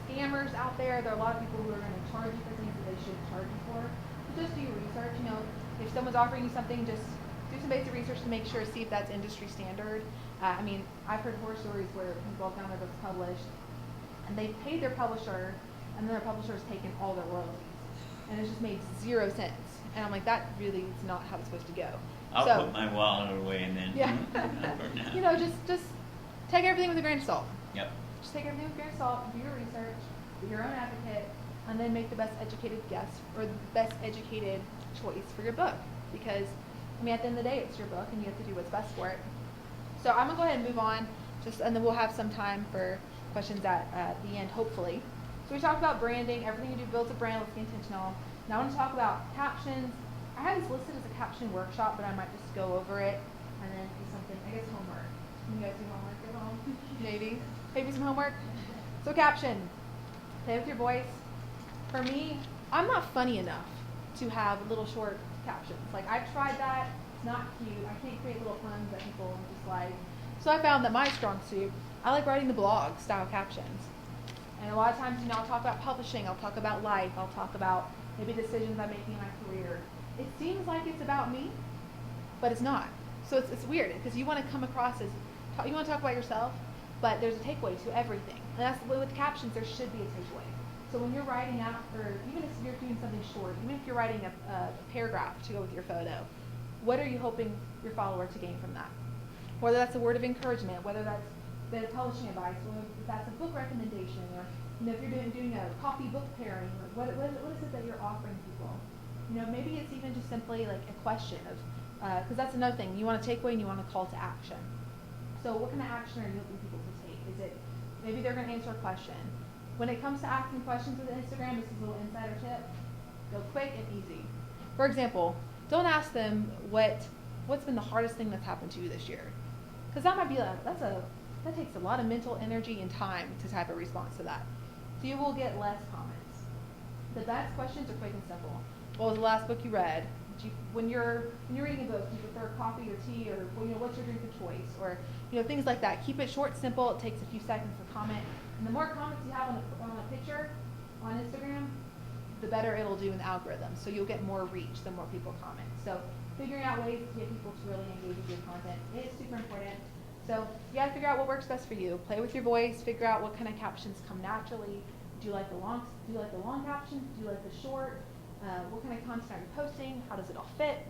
scammers out there. There are a lot of people who are going to charge you for things that they shouldn't charge you for. So just do your research. You know, if someone's offering you something, just do some basic research to make sure, see if that's industry standard. I mean, I've heard horror stories where people have gotten their books published, and they paid their publisher, and then their publisher has taken all their royalties, and it's just made 0 cents. And I'm like, that really is not how it's supposed to go.
I'll put my wallet away and then.
Yeah. You know, just take everything with a grain of salt.
Yep.
Just take everything with a grain of salt, do your research, be your own advocate, and then make the best educated guess or the best educated choice for your book. Because, I mean, at the end of the day, it's your book, and you have to do what's best for it. So I'm going to go ahead and move on, and then we'll have some time for questions at the end, hopefully. So we talked about branding. Everything you do builds a brand. Let's be intentional. Now I want to talk about captions. I have this listed as a caption workshop, but I might just go over it and then do something, I guess homework. You guys do homework at home? Maybe some homework. So caption. Play with your voice. For me, I'm not funny enough to have little short captions. Like, I've tried that. It's not cute. I can't create little puns that people just like. So I found that my strong suit, I like writing the blog style captions. And a lot of times, you know, I'll talk about publishing, I'll talk about life, I'll talk about maybe decisions I'm making in my career. It seems like it's about me, but it's not. So it's weird, because you want to come across as, you want to talk about yourself, but there's a takeaway to everything. And that's with captions, there should be a takeaway. So when you're writing out, or even if you're doing something short, even if you're writing a paragraph to go with your photo, what are you hoping your follower to gain from that? Whether that's a word of encouragement, whether that's the publishing advice, whether that's a book recommendation, or if you're doing a coffee book pairing, what is it that you're offering people? Maybe it's even just simply like a question of, because that's another thing, you want a takeaway and you want a call to action. So what kind of action are you hoping people to take? Is it, maybe they're going to answer a question. When it comes to asking questions with Instagram, this is a little insider tip, go quick and easy. For example, don't ask them what's been the hardest thing that's happened to you this year. Because that might be that takes a lot of mental energy and time to type a response to that. So you will get less comments. The best questions are quick and simple. What was the last book you read? When you're reading a book, do you prefer coffee or tea, or what's your drink of choice, or things like that. Keep it short, simple. It takes a few seconds to comment, and the more comments you have on a picture on Instagram, the better it'll do in the algorithm. So you'll get more reach the more people comment. So figuring out ways to get people to really engage with your content is super important. So you got to figure out what works best for you. Play with your voice. Figure out what kind of captions come naturally. Do you like the long captions? Do you like the short? What kind of content are you posting? How does it all fit?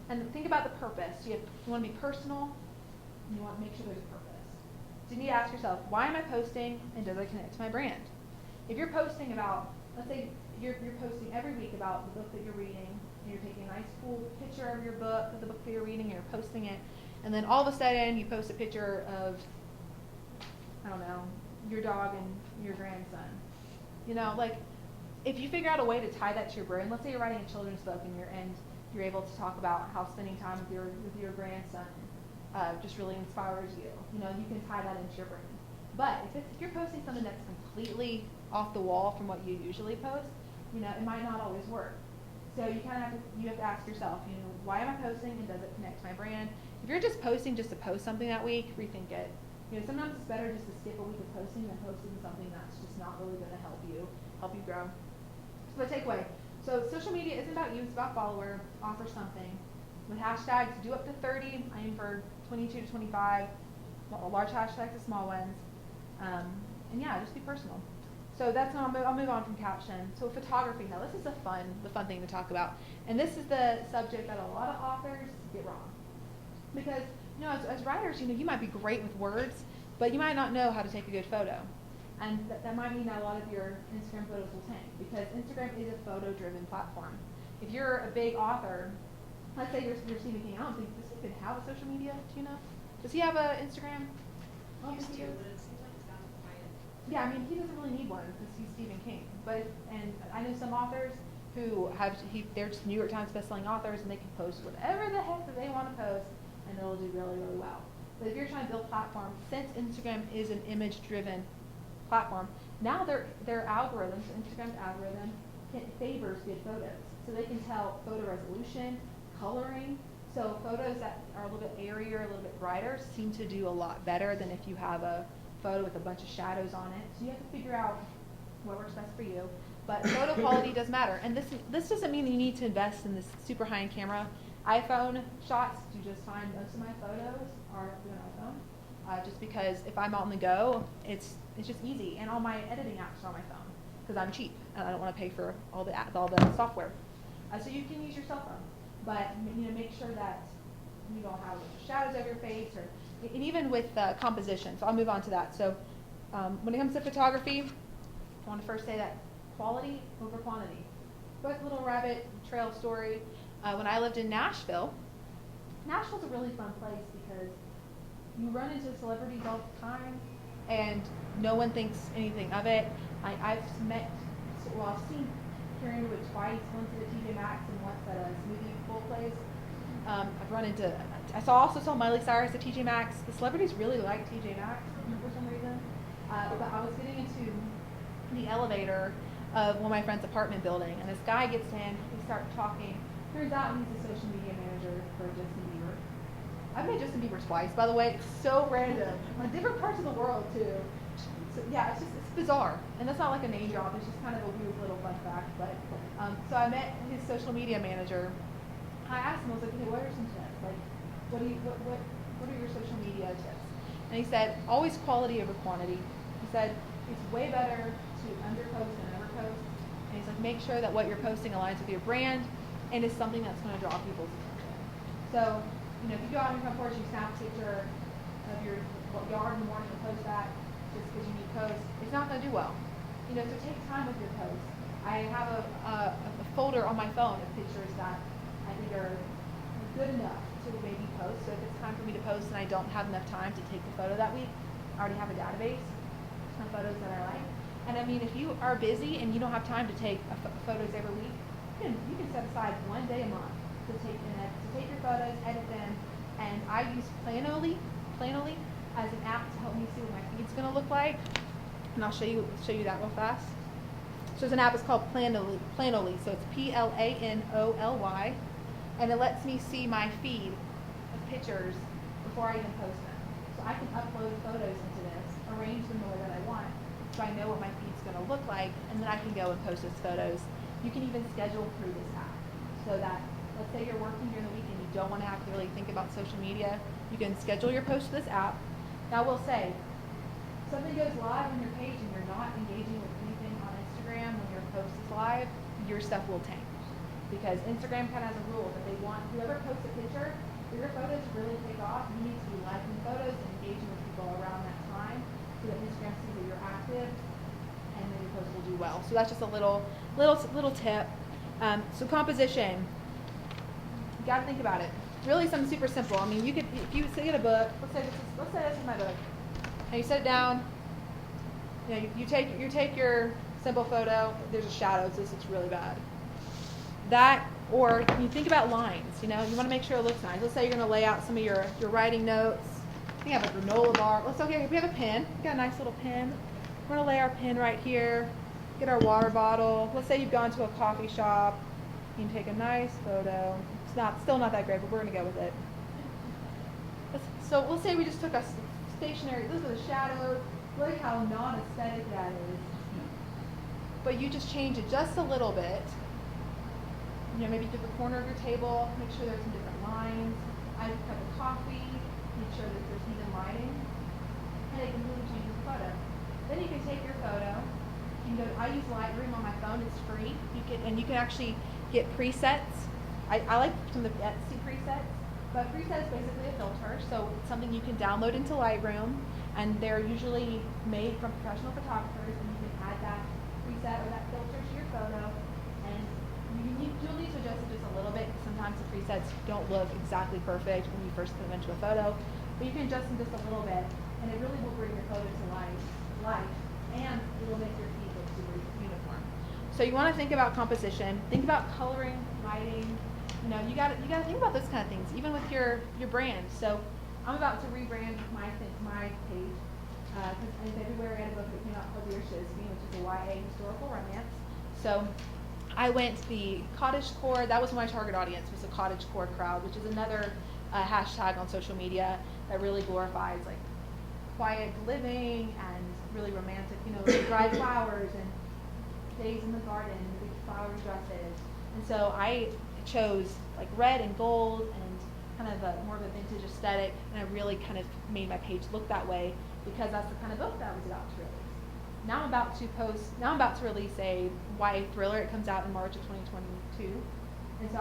And think about the purpose. You want to be personal, and you want to make sure there's a purpose. So you need to ask yourself, why am I posting, and does it connect to my brand? If you're posting about, let's say you're posting every week about the book that you're reading, and you're taking a nice cool picture of your book, of the book that you're reading, and you're posting it, and then all of a sudden you post a picture of, I don't know, your dog and your grandson. If you figure out a way to tie that to your brand, let's say you're writing a children's book and you're able to talk about how spending time with your grandson just really inspires you. You can tie that into your brand. But if you're posting something that's completely off the wall from what you usually post, it might not always work. So you have to ask yourself, why am I posting, and does it connect to my brand? If you're just posting just to post something that week, rethink it. Sometimes it's better just to skip a week of posting than posting something that's just not really going to help you grow. So the takeaway. So social media isn't about you, it's about follower. Offer something. With hashtags, do up to 30. I aim for 22 to 25. Large hashtags to small ones. And yeah, just be personal. So that's I'll move on from caption. So photography. Now this is the fun thing to talk about. And this is the subject that a lot of authors get wrong. Because as writers, you might be great with words, but you might not know how to take a good photo. And that might mean that a lot of your Instagram photos will tank, because Instagram is a photo-driven platform. If you're a big author, let's say you're Stephen King, I don't think, does he even have a social media, do you know? Does he have an Instagram?
He used to, but it seems like it's gotten quiet.
Yeah, I mean, he doesn't really need one because he's Stephen King. And I know some authors who they're just New York Times bestselling authors, and they can post whatever the heck that they want to post, and it'll do really, really well. But if you're trying to build a platform, since Instagram is an image-driven platform, now their algorithm, so Instagram's algorithm, favors good photos. So they can tell photo resolution, coloring. So photos that are a little bit airier, a little bit brighter, seem to do a lot better than if you have a photo with a bunch of shadows on it. So you have to figure out what works best for you. But photo quality does matter. And this doesn't mean you need to invest in this super high-end camera. iPhone shots do just fine. Most of my photos are through an iPhone. Just because if I'm on the go, it's just easy, and all my editing apps are on my phone because I'm cheap and I don't want to pay for all the software. So you can use your cell phone, but make sure that you don't have shadows over your face, and even with composition. So I'll move on to that. So when it comes to photography, I want to first say that quality over quantity. Quick little rabbit trail story. When I lived in Nashville's a really fun place because you run into celebrities all the time, and no one thinks anything of it. I've seen Karen Wood twice, once at a TJ Maxx and once at a smoothie bowl place. I also saw Miley Cyrus at TJ Maxx. The celebrities really like TJ Maxx for some reason. But I was getting into the elevator of one of my friend's apartment building, and this guy gets in, we start talking. Turns out he's the social media manager for Justin Bieber. I've met Justin Bieber twice, by the way. It's so random. On different parts of the world, too. So, yeah, it's bizarre. And that's not like a name drop. It's just kind of a weird little fun fact. But so I met his social media manager. I asked him, I was like, hey, what are some tips? Like, what are your social media tips? And he said, always quality over quantity. He said, it's way better to to underpost and overpost. And he's like, make sure that what you're posting aligns with your brand and is something that's going to draw people's attention. So, you know, if you go out on your front porch, you snap a picture of your yard in the morning and post that just because you need posts, it's not going to do well. You know, so take time with your posts. I have a folder on my phone of pictures that I think are good enough to maybe post. So if it's time for me to post and I don't have enough time to take the photo that week, I already have a database of photos that I like. And I mean, if you are busy and you don't have time to take photos every week, you can set aside one day a month to take your photos, edit them, and I use Planoly as an app to help me see what my feed's going to look like. And I'll show you that real fast. So there's an app, it's called Planoly. So it's Planoly, and it lets me see my feed of pictures before I even post them. So I can upload photos into this, arrange them the way that I want, so I know what my feed's going to look like, and then I can go and post those photos. You can even schedule through this app, so that let's say you're working during the week and you don't want to have to really think about social media, you can schedule your post to this app. Now I will say, if something goes live on your page and you're not engaging with anything on Instagram when your post is live, your stuff will tank. Because Instagram kind of has a rule that they want whoever posts a picture, for your photos to really take off, you need to be liking photos and engaging with people around that time so that Instagram sees that you're active and then your post will do well. So that's just a little tip. So composition, you got to think about it. Really something super simple. I mean, you could, if you get a book, let's say this is my book, and you set it down, you know, you take your simple photo, there's a shadow, so this looks really bad. That, or you think about lines, you know, you want to make sure it looks nice. Let's say you're going to lay out some of your writing notes. You have a granola bar. We have a pen. We got a nice little pen. We're going to lay our pen right here, get our water bottle. Let's say you've gone to a coffee shop. You can take a nice photo. It's still not that great, but we're going to go with it. So we'll say we just took a stationary, look at the shadows. Look how non-aesthetic that is. But you just change it just a little bit. You know, maybe get the corner of your table, make sure there's some different lines. I have a cup of coffee, make sure that there's even lighting, and it completely changes the photo. Then you can take your photo. You can go. I use Lightroom on my phone. It's free. You can actually get presets. I like some of the Etsy presets, but preset is basically a filter. So it's something you can download into Lightroom, and they're usually made from professional photographers, and you can add that preset or that filter to your photo. You'll need to adjust it just a little bit, because sometimes the presets don't look exactly perfect when you first put them into a photo. But you can adjust them just a little bit, and it really will bring your photo to life, and it will make your feed look super uniform. So you want to think about composition, think about coloring, lighting. You know, you got to think about those kind of things, even with your brand. So I'm about to rebrand my page, because in February I had a book that came out called Dear Shows Me, which is a YA historical romance. So I went the cottagecore. That was my target audience, was the cottagecore crowd, which is another hashtag on social media that really glorifies like quiet living and really romantic, you know, dried flowers and days in the garden, big flowery dresses. And so I chose like red and gold and kind of more of a vintage aesthetic, and I really kind of made my page look that way because that's the kind of book that I was about to release. Now I'm about to release a YA thriller. It comes out in March of 2022. And so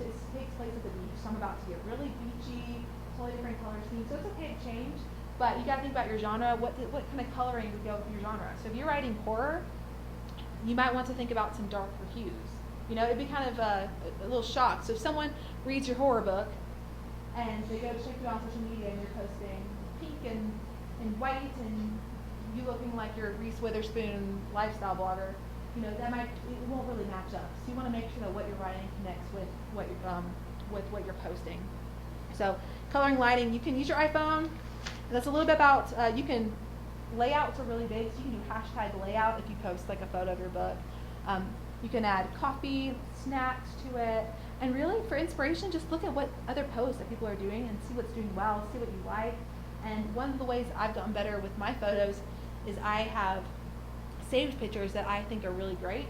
it takes place at the beach, so I'm about to get really beachy, totally different color scheme. So it's okay to change, but you gotta think about your genre. What kind of coloring would go with your genre? So if you're writing horror, you might want to think about some darker hues. You know, it'd be kind of a little shock. So if someone reads your horror book and they go check you on social media and you're posting pink and white and you looking like you're a Reese Witherspoon lifestyle blogger, you know, it won't really match up. So you want to make sure that what you're writing connects with what you're posting. So coloring, lighting, you can use your iPhone. And that's a little bit about, layouts are really big, so you can do hashtag layout if you post like a photo of your book. You can add coffee, snacks to it, and really for inspiration, just look at what other posts that people are doing and see what's doing well, see what you like. And one of the ways I've gotten better with my photos is I have saved pictures that I think are really great,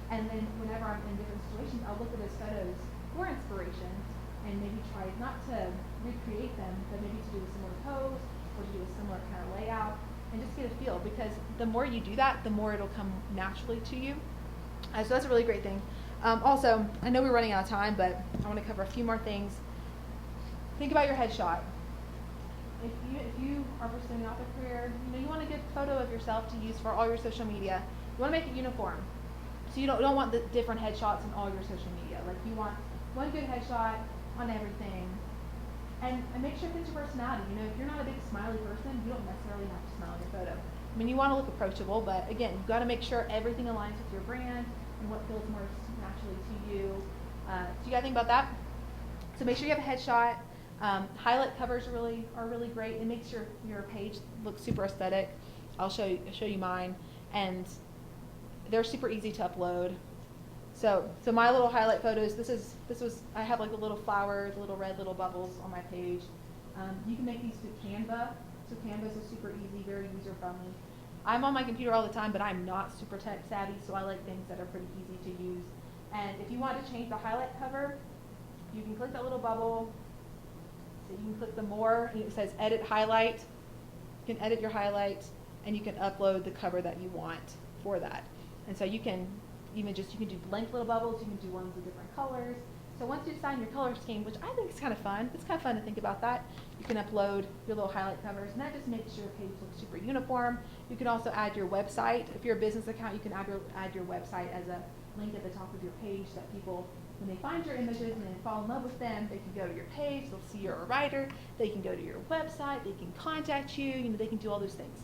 and then whenever I'm in different situations, I'll look at those photos for inspiration and maybe try not to recreate them, but maybe to do a similar pose or to do a similar kind of layout. and just get a feel, because the more you do that, the more it'll come naturally to you. So that's a really great thing. Also, I know we're running out of time, but I want to cover a few more things. Think about your headshot. If you are pursuing an author career, you want a good photo of yourself to use for all your social media. You want to make it uniform. So you don't want the different headshots in all your social media. Like, you want one good headshot on everything. And make sure it fits your personality. If you're not a big smiley person, you don't necessarily have to smile in your photo. I mean, you want to look approachable, but again, you've got to make sure everything aligns with your brand and what feels more naturally to you. So you got to think about that. So make sure you have a headshot. Highlight covers are really great. It makes your page look super aesthetic. I'll show you mine, and they're super easy to upload. So my little highlight photos. I have like the little flowers, little red little bubbles on my page. You can make these through Canva. So Canva is super easy, very user friendly. I'm on my computer all the time, but I'm not super tech savvy, so I like things that are pretty easy to use. And if you want to change the highlight cover, you can click that little bubble. So you can click the more, and it says edit highlight. You can edit your highlight, and you can upload the cover that you want for that. And so you can do blank little bubbles. You can do ones with different colors. So once you decide your color scheme, which I think is kind of fun, it's kind of fun to think about that, you can upload your little highlight covers, and that just makes your page look super uniform. You can also add your website. If you're a business account, you can add your website as a link at the top of your page, that people, when they find your images and they fall in love with them, they can go to your page, they'll see you're a writer, they can go to your website, they can contact you, they can do all those things.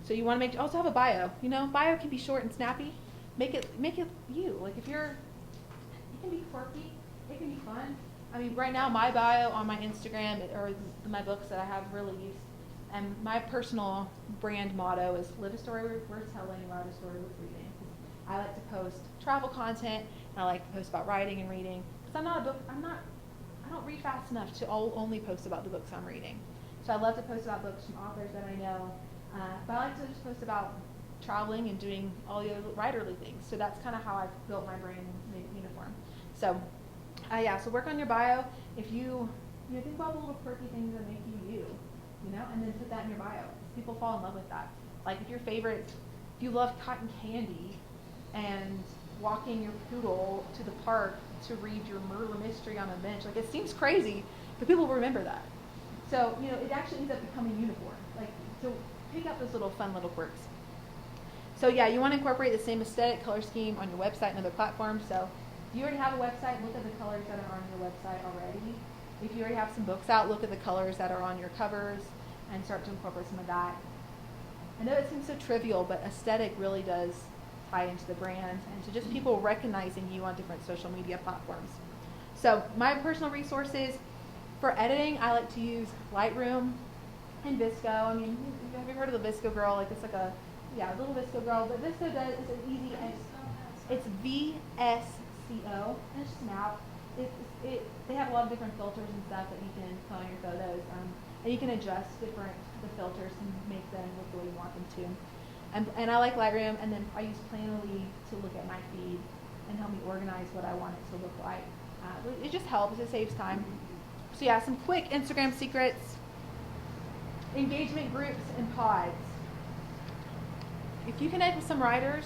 So you want to also have a bio. Bio can be short and snappy. Make it you. Like, it can be quirky, it can be fun. I mean, right now my bio on my Instagram, or my books that I have really used, and my personal brand motto is live a story worth telling, write a story worth reading. I like to post travel content, and I like to post about writing and reading, because I don't read fast enough to only post about the books I'm reading. So I love to post about books from authors that I know, but I like to just post about traveling and doing all the other writerly things. So that's kind of how I've built my brand and made it uniform. So so work on your bio. If you think about the little quirky things that make you, and then put that in your bio. People fall in love with that. Like, if you love cotton candy and walking your poodle to the park to read your murder mystery on a bench, like, it seems crazy, but people will remember that. So, it actually ends up becoming uniform. Like, so pick up those little fun little quirks. So you want to incorporate the same aesthetic color scheme on your website and other platforms. So if you already have a website, look at the colors that are on your website already. If you already have some books out, look at the colors that are on your covers and start to incorporate some of that. I know it seems so trivial, but aesthetic really does tie into the brand and to just people recognizing you on different social media platforms. So my personal resources for editing, I like to use Lightroom and Visco. I mean, have you heard of the Visco girl? Like, it's like a little Visco girl. But Visco it's an easy. It's VSCO, and it's just an app. They have a lot of different filters and stuff that you can put on your photos, and you can adjust the filters and make them look the way you want them to. And I like Lightroom, and then I use Planoly to look at my feed and help me organize what I want it to look like. It just helps. It saves time. So some quick Instagram secrets. Engagement groups and pods. If you connect with some writers,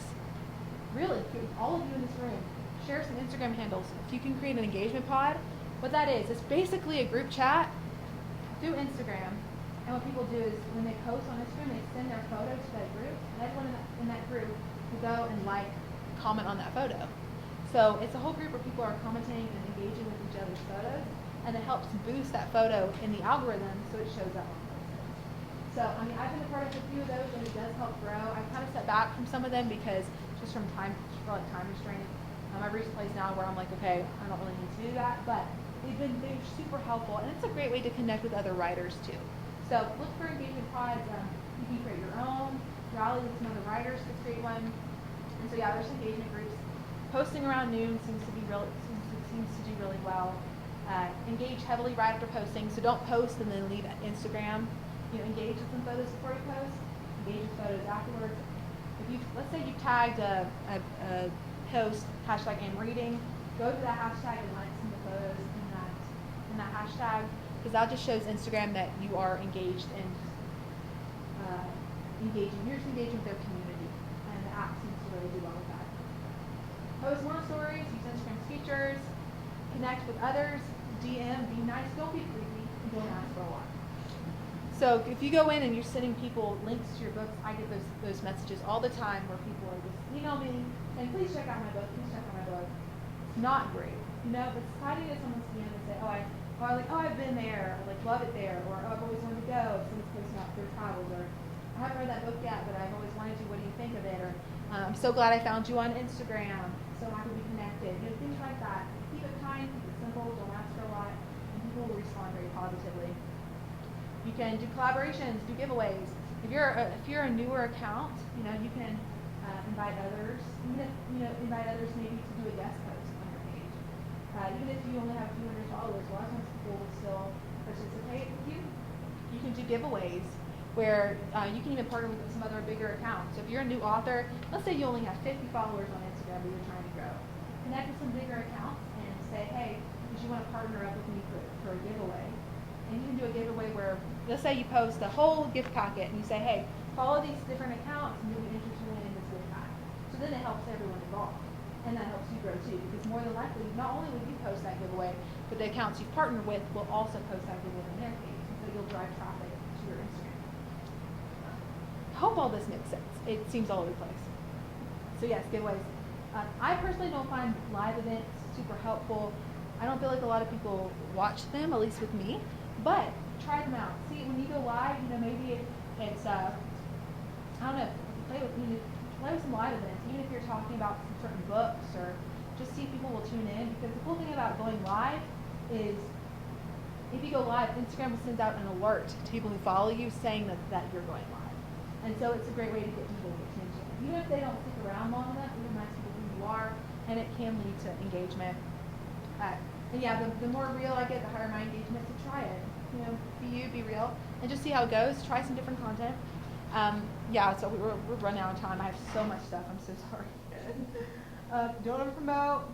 really, all of you in this room, share some Instagram handles. If you can create an engagement pod, what that is, it's basically a group chat through Instagram. And what people do is, when they post on Instagram, they send their photo to that group, and everyone in that group will go and comment on that photo. So it's a whole group where people are commenting and engaging with each other's photos, and it helps boost that photo in the algorithm so it shows up on places. So, I mean, I've been a part of a few of those, and it does help grow. I've kind of stepped back from some of them because just from time restraint. I've reached a place now where I'm like, okay, I don't really need to do that, but they're super helpful, and it's a great way to connect with other writers too. So look for engagement pods. You can create your own, rally with some other writers to create one. And so there's engagement groups. Posting around noon seems to do really well. Engage heavily right after posting, so don't post and then leave Instagram. Engage with some photos before you post. Engage with photos afterwards. Let's say you tagged a post hashtag I'm reading, go to that hashtag and like some of the photos in that hashtag, because that just shows Instagram that you are engaged and engaging. You're just engaging with their community, and the app seems to really do well with that. Post more stories, use Instagram's features, connect with others, DM, be nice, don't be creepy, and don't ask for a lot. So if you go in and you're sending people links to your books, I get those messages all the time where people are just email me and please check out my book, please check out my book. It's not great, but it's exciting to someone's DM and say, I've been there, or like love it there, or I've always wanted to go. If someone's posting out their travels, or I haven't read that book yet, but I've always wanted to. What do you think of it? Or I'm so glad I found you on Instagram, so happy to be connected. Things like that. Keep it kind, keep it simple, don't ask for a lot, and people will respond very positively. You can do collaborations, do giveaways. If you're a newer account, you can invite others. Invite others maybe to do a guest post on your page. Even if you only have a few hundred followers, a lot of times people will still participate with you. You can do giveaways where you can even partner with some other bigger accounts. So if you're a new author, let's say you only have 50 followers on Instagram, but you're trying to grow. Connect with some bigger accounts and say, hey, did you want to partner up with me for a giveaway? And you can do a giveaway where, let's say you post a whole gift packet and you say, hey, follow these different accounts and you'll be interested in this gift pack. So then it helps everyone involved. And that helps you grow too, because more than likely, not only will you post that giveaway, but the accounts you've partnered with will also post that giveaway on their page. And so you'll drive traffic to your Instagram. I hope all this makes sense. It seems all over the place. So yes, giveaways. I personally don't find live events super helpful. I don't feel like a lot of people watch them, at least with me. But try them out. See, when you go live, maybe it's I don't know. Play with some live events, even if you're talking about some certain books, or just see if people will tune in. Because the cool thing about going live is, if you go live, Instagram will send out an alert to people who follow you saying that you're going live. And so it's a great way to get people's attention. Even if they don't stick around long enough, it reminds people who you are, and it can lead to engagement. And yeah, the more real I get, the higher my engagement. So try it. Be you, be real, and just see how it goes. Try some different content. So we're running out of time. I have so much stuff. I'm so sorry. Don't over promote.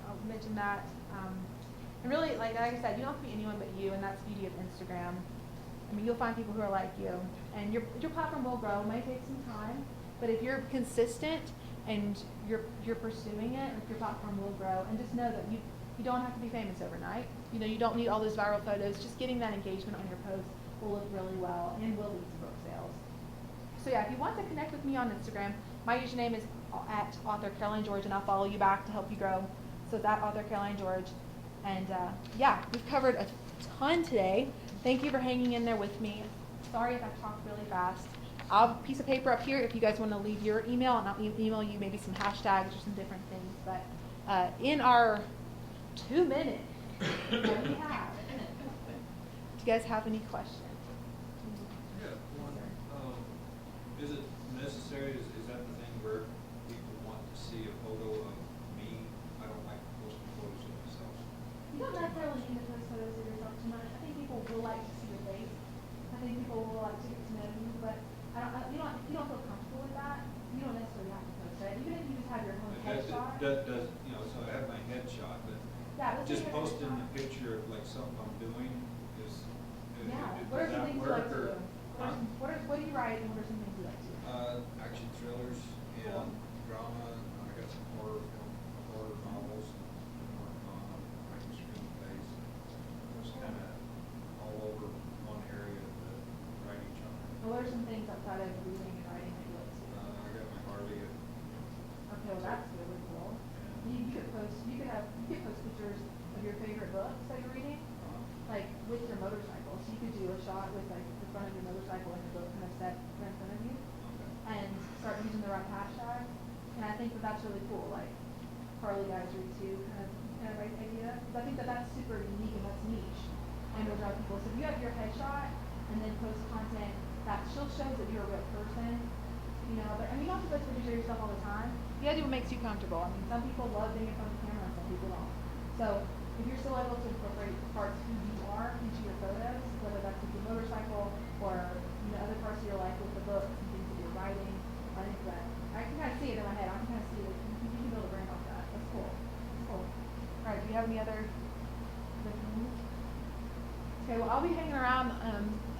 I'll mention that. And really, like I said, you don't have to be anyone but you, and that's the beauty of Instagram. I mean, you'll find people who are like you, and your platform will grow. It might take some time, but if you're consistent and you're pursuing it, your platform will grow. And just know that you don't have to be famous overnight. You don't need all those viral photos. Just getting that engagement on your post will look really well and will lead to book sales. So yeah, if you want to connect with me on Instagram, my username is at author Caroline George, and I'll follow you back to help you grow. So it's at author Caroline George. And we've covered a ton today. Thank you for hanging in there with me. Sorry if I talked really fast. I'll have a piece of paper up here if you guys want to leave your email, and I'll email you maybe some hashtags or some different things. But in our 2 minutes, what do we have? Do you guys have any questions?
Yeah, one, is it necessary, is that the thing where people want to see a photo of me? I don't like posting photos of myself.
You don't necessarily need to post photos of yourself too much. I think people will like to see your face. I think people will like to get to know you, but if you don't feel comfortable with that, you don't necessarily have to post it. Even if you just have your own headshot.
So I have my headshot, but
Yeah,
just posting a picture of like something I'm doing is
What are
does
some
that
things you
work
like to
or?
do? What do you write, and what are some things you like to do?
Action thrillers and drama. I got some horror novels and working on writing screenplays. Just kind of all over one area of the writing genre.
What are some things outside of reading and writing that you like to do?
I got my Harley.
Okay, well that's really cool. You could post pictures of your favorite books that you're reading, like with your motorcycle. So you could do a shot with like the front of your motorcycle and your book kind of set right in front of you, and start using the right hashtags. And I think that's really cool. Like Harley guys read too, kind of idea. Because I think that's super unique and that's niche, and will draw people. So if you have your headshot and then post content that still shows that you're a real person. But you don't have to post pictures of yourself all the time. You gotta do what makes you comfortable. I mean, some people love being in front of the camera, and some people don't. So if you're still able to incorporate parts of who you are into your photos, whether that's with your motorcycle or other parts of your life with the books and things that you're writing, I think that I can kind of see it in my head. I can kind of see it. You can build a brand off that. That's cool. That's cool. All right. Do you have any other things? Okay. Well, I'll be hanging around.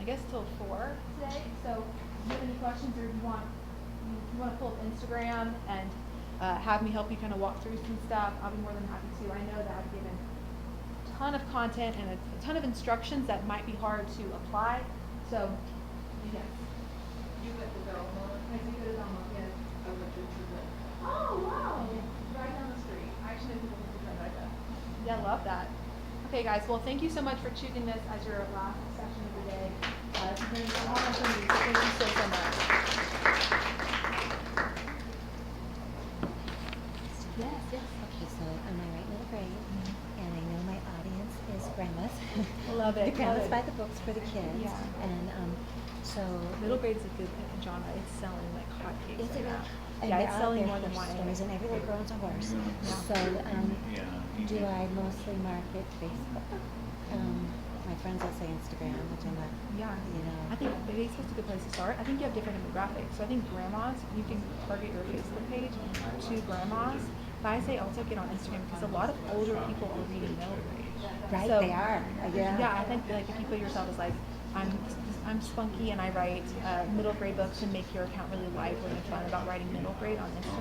I guess till 4 today. So you have any questions, or if you want to pull up Instagram and have me help you kind of walk through some stuff, I'll be more than happy to. I know that I've given a ton of content and a ton of instructions that might be hard to apply. So, yes.
You went to Belmont?
I do go to Belmont, yes.
I went to Truett.
Oh, wow. Right down the street. I actually know people who live right there. Yeah, love that. Okay, guys. Well, thank you so much for choosing this as your last session of the day. This has been a long for me, so thank you so, so much. Yes, yes.
Okay, so I'm in right middle grade, and I know my audience is grandmas.
Love it,
The grandmas
love it.
buy the books for the kids.
Yeah.
And so
Middle grade's a good genre. It's selling like hotcakes
Is it
right now.
and
Yeah,
they're
it's
out
selling
there
more than
horse
one.
stores, and every little girl owns a horse.
Yeah.
So
Yeah.
do I mostly market Facebook? My friends will say Instagram, which I'm not.
Yeah.
You know.
I think Facebook's a good place to start. I think you have different demographics. So I think grandmas, you can target your Facebook page to grandmas. But I say also get on Instagram because a lot of older people are reading middle grade.
Right,
So,
they are. Yeah.
Yeah, I think like if you put yourself as like, I'm spunky and I write middle grade books and make your account really lively and fun about writing middle grade on Instagram.